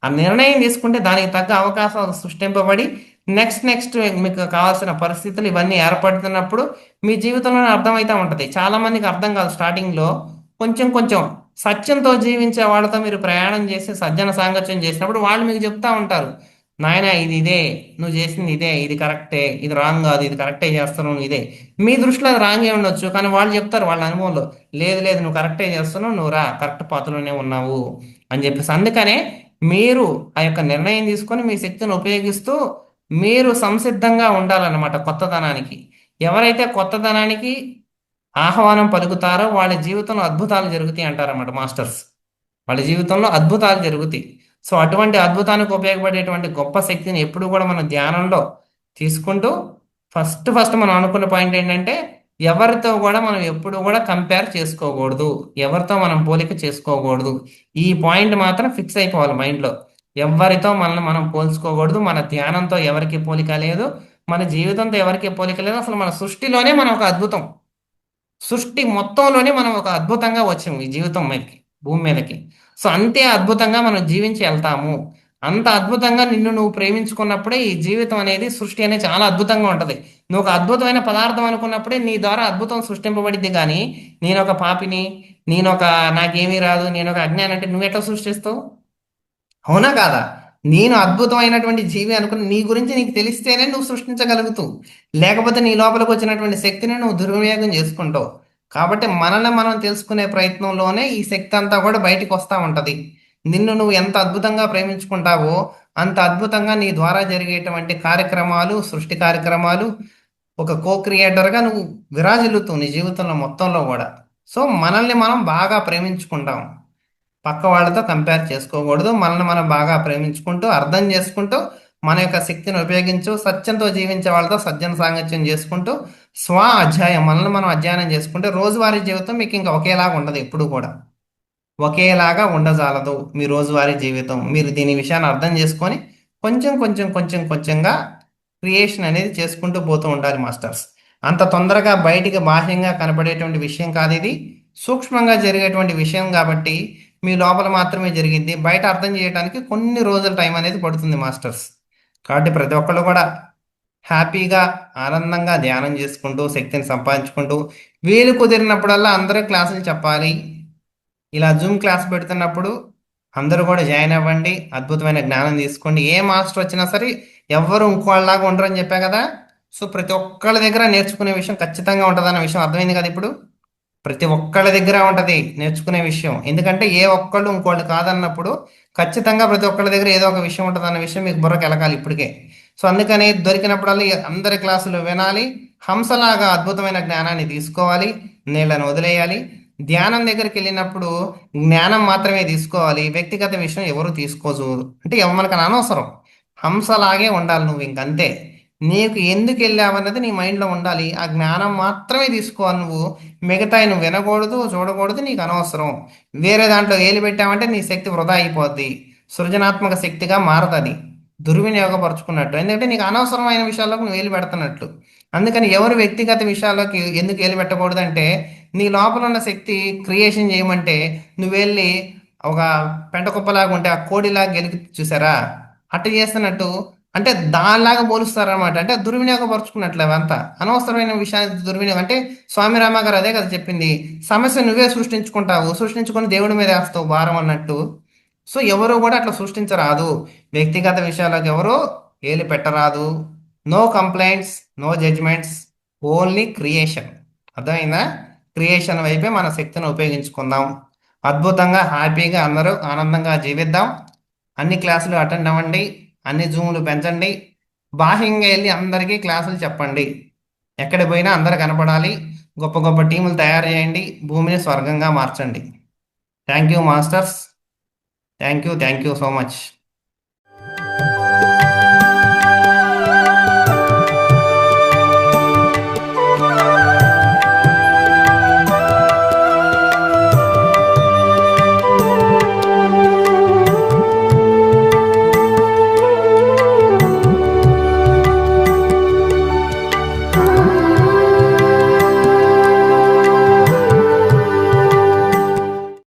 ఆ నిర్ణయం తీసుకుంటే దానికి తగ్గ అవకాశాలు సృష్టింపబడి నెక్స్ట్ మీకు కావాల్సిన పరిస్థితులు ఇవన్నీ ఏర్పడుతున్నప్పుడు మీ జీవితంలోనే అర్థమవుతూ ఉంటుంది. చాలా మందికి అర్థం కాదు స్టార్టింగ్లో. కొంచెం సత్యంతో జీవించే వాళ్ళతో మీరు ప్రయాణం చేసి సజ్జన సాంగత్యం చేసినప్పుడు వాళ్ళు మీకు చెప్తా ఉంటారు, నాయన ఇదే నువ్వు చేసింది, ఇది కరెక్టే, ఇది రాంగ్ కాదు, ఇది కరెక్టే చేస్తున్నావు, ఇదే. మీ దృష్టిలో అది రాంగే ఉండొచ్చు, కానీ వాళ్ళు చెప్తారు వాళ్ళ అనుభవంలో, లేదు నువ్వు కరెక్టే చేస్తున్నావు, నువ్వు రా కరెక్ట్ పాత్రలోనే ఉన్నావు అని చెప్పేసి. అందుకనే మీరు ఆ యొక్క నిర్ణయం తీసుకొని మీ శక్తిని ఉపయోగిస్తూ మీరు సంసిద్ధంగా ఉండాలన్నమాట కొత్తదనానికి. ఎవరైతే కొత్తదనానికి ఆహ్వానం పలుకుతారో వాళ్ళ జీవితంలో అద్భుతాలు జరుగుతాయి అంటారన్నమాట మాస్టర్స్. వాళ్ళ జీవితంలో అద్భుతాలు జరుగుతాయి. సో అటువంటి అద్భుతానికి ఉపయోగపడేటువంటి గొప్ప శక్తిని ఎప్పుడు కూడా మనం ధ్యానంలో తీసుకుంటూ ఫస్ట్ మనం అనుకున్న పాయింట్ ఏంటంటే ఎవరితో కూడా మనం ఎప్పుడు కూడా కంపేర్ చేసుకోకూడదు, ఎవరితో మనం పోలిక చేసుకోకూడదు. ఈ పాయింట్ మాత్రం ఫిక్స్ అయిపోవాలి మైండ్లో. ఎవరితో మనల్ని మనం పోల్చుకోకూడదు. మన ధ్యానంతో ఎవరికి పోలిక లేదు, మన జీవితంతో ఎవరికి పోలిక లేదు. అసలు మన సృష్టిలోనే మనం ఒక అద్భుతం. సృష్టి మొత్తంలోనే మనం ఒక అద్భుతంగా వచ్చాము ఈ జీవితం మీదకి, భూమి మీదకి. సో అంతే అద్భుతంగా మనం జీవించి వెళ్తాము. అంత అద్భుతంగా నిన్ను నువ్వు ప్రేమించుకున్నప్పుడే ఈ జీవితం అనేది, సృష్టి అనేది చాలా అద్భుతంగా ఉంటది. నువ్వు ఒక అద్భుతమైన పదార్థం అనుకున్నప్పుడే నీ ద్వారా అద్భుతం సృష్టింపబడిద్ది. కానీ నేను ఒక పాపిని, నేను ఒక నాకేమీ రాదు, నేను ఒక అజ్ఞాని అంటే నువ్వు ఎట్లా సృష్టిస్తావు? అవునా కాదా? నేను అద్భుతమైనటువంటి జీవి అనుకుని నీ గురించి నీకు తెలిస్తేనే నువ్వు సృష్టించగలుగుతావు. లేకపోతే నీ లోపలికి వచ్చినటువంటి శక్తిని నువ్వు దుర్వినియోగం చేసుకుంటావు. కాబట్టి మనల్ని మనం తెలుసుకునే ప్రయత్నంలోనే ఈ శక్తి అంతా కూడా బయటికి వస్తూ ఉంటది. నిన్ను నువ్వు ఎంత అద్భుతంగా ప్రేమించుకుంటావో అంత అద్భుతంగా నీ ద్వారా జరిగేటువంటి కార్యక్రమాలు, సృష్టి కార్యక్రమాలు, ఒక కో క్రియేటర్గా నువ్వు విరాజిల్లుతావు నీ జీవితంలో మొత్తంలో కూడా. సో మనల్ని మనం బాగా ప్రేమించుకుంటాం, పక్క వాళ్ళతో కంపేర్ చేసుకోకూడదు. మనల్ని మనం బాగా ప్రేమించుకుంటూ అర్థం చేసుకుంటూ మన యొక్క శక్తిని ఉపయోగించు సత్యంతో జీవించే వాళ్ళతో సజ్జన సాంగత్యం చేసుకుంటూ స్వ అధ్యాయం మనల్ని మనం అధ్యయనం చేసుకుంటే రోజువారీ జీవితం మీకు ఇంకా ఒకేలాగా ఉండదు. ఎప్పుడు కూడా ఒకేలాగా ఉండజాలదు మీ రోజువారీ జీవితం. మీరు దీని విషయాన్ని అర్థం చేసుకొని కొంచెంగా క్రియేషన్ అనేది చేసుకుంటూ పోతూ ఉండాలి మాస్టర్స్. అంత తొందరగా బయటికి బాహ్యంగా కనపడేటువంటి విషయం కాదు ఇది, సూక్ష్మంగా జరిగేటువంటి విషయం. కాబట్టి మీ లోపల మాత్రమే జరిగింది, బయట అర్థం చేయడానికి కొన్ని రోజుల టైం అనేది పడుతుంది మాస్టర్స్. కాబట్టి ప్రతి ఒక్కళ్ళు కూడా హ్యాపీగా ఆనందంగా ధ్యానం చేసుకుంటూ శక్తిని సంపాదించుకుంటూ వీలు కుదిరినప్పుడల్లా అందరూ క్లాసులు చెప్పాలి. ఇలా జూమ్ క్లాస్ పెడుతున్నప్పుడు అందరూ కూడా జాయిన్ అవ్వండి, అద్భుతమైన జ్ఞానం తీసుకోండి. ఏ మాస్టర్ వచ్చినా సరే ఎవ్వరు ఇంకోళ్ళలాగా ఉండరని చెప్పా కదా. సో ప్రతి ఒక్కళ్ళ దగ్గర నేర్చుకునే విషయం ఖచ్చితంగా ఉంటుందన్న విషయం అర్థమైంది కదా ఇప్పుడు. ప్రతి ఒక్కళ్ళ దగ్గర ఉంటది నేర్చుకునే విషయం. ఎందుకంటే ఏ ఒక్కళ్ళు ఇంకోళ్ళు కాదన్నప్పుడు ఖచ్చితంగా ప్రతి ఒక్కళ్ళ దగ్గర ఏదో ఒక విషయం ఉంటుంది అన్న విషయం మీకు బుర్రకు ఎలగాలి ఇప్పటికే. సో అందుకని దొరికినప్పుడల్లా అందరి క్లాసులు వినాలి, హంసలాగా అద్భుతమైన జ్ఞానాన్ని తీసుకోవాలి, నీళ్ళని వదిలేయాలి. ధ్యానం దగ్గరికి వెళ్ళినప్పుడు జ్ఞానం మాత్రమే తీసుకోవాలి, వ్యక్తిగత విషయం ఎవరు తీసుకోదు. అంటే మనకు అనవసరం, హంసలాగే ఉండాలి నువ్వు ఇంకంతే. నీకు ఎందుకు వెళ్ళావన్నది నీ మైండ్లో ఉండాలి. ఆ జ్ఞానం మాత్రమే తీసుకోవాలి నువ్వు. మిగతాయి నువ్వు వినకూడదు, చూడకూడదు, నీకు అనవసరం. వేరే దాంట్లో ఏలు పెట్టావంటే నీ శక్తి వృధా అయిపోద్ది, సృజనాత్మక శక్తిగా మారుతుంది, దుర్వినియోగపరుచుకున్నట్టు. ఎందుకంటే నీకు అనవసరమైన విషయాల్లోకి నువ్వు ఏలు పెడుతున్నట్లు. అందుకని ఎవరు వ్యక్తిగత విషయాల్లోకి ఎందుకు ఏలు పెట్టకూడదంటే నీ లోపల ఉన్న శక్తి క్రియేషన్ చేయమంటే నువ్వు వెళ్ళి ఒక పెంట కుప్పలాగా ఉంటే ఆ కోడిలాగా గెలికి చూసారా, అట్ట చేస్తున్నట్టు. అంటే దానిలాగా పోలుస్తారనమాట. అంటే దుర్వినియోగపరుచుకున్నట్లు అవంతా అనవసరమైన విషయాన్ని దుర్వినియోగం. అంటే స్వామి రామ గారు అదే కదా చెప్పింది, సమస్య నువ్వే సృష్టించుకుంటావు, సృష్టించుకొని దేవుడి మీద వేస్తావు భారం అన్నట్టు. సో ఎవరు కూడా అట్లా సృష్టించరాదు, వ్యక్తిగత విషయాలకు ఎవరు ఏలు పెట్టరాదు. No complaints, no judgements, only creation. అర్థమైందా? క్రియేషన్ వైపే మన శక్తిని ఉపయోగించుకుందాం. అద్భుతంగా హ్యాపీగా అందరూ ఆనందంగా జీవిద్దాం. అన్ని క్లాసులు అటెండ్ అవ్వండి, అన్ని జూములు పెంచండి, బాహ్యంగా వెళ్ళి అందరికీ క్లాసులు చెప్పండి. ఎక్కడ పోయినా అందరు కనపడాలి, గొప్ప గొప్ప టీములు తయారు చేయండి, భూమిని స్వర్గంగా మార్చండి. Thank you masters, thank you so much.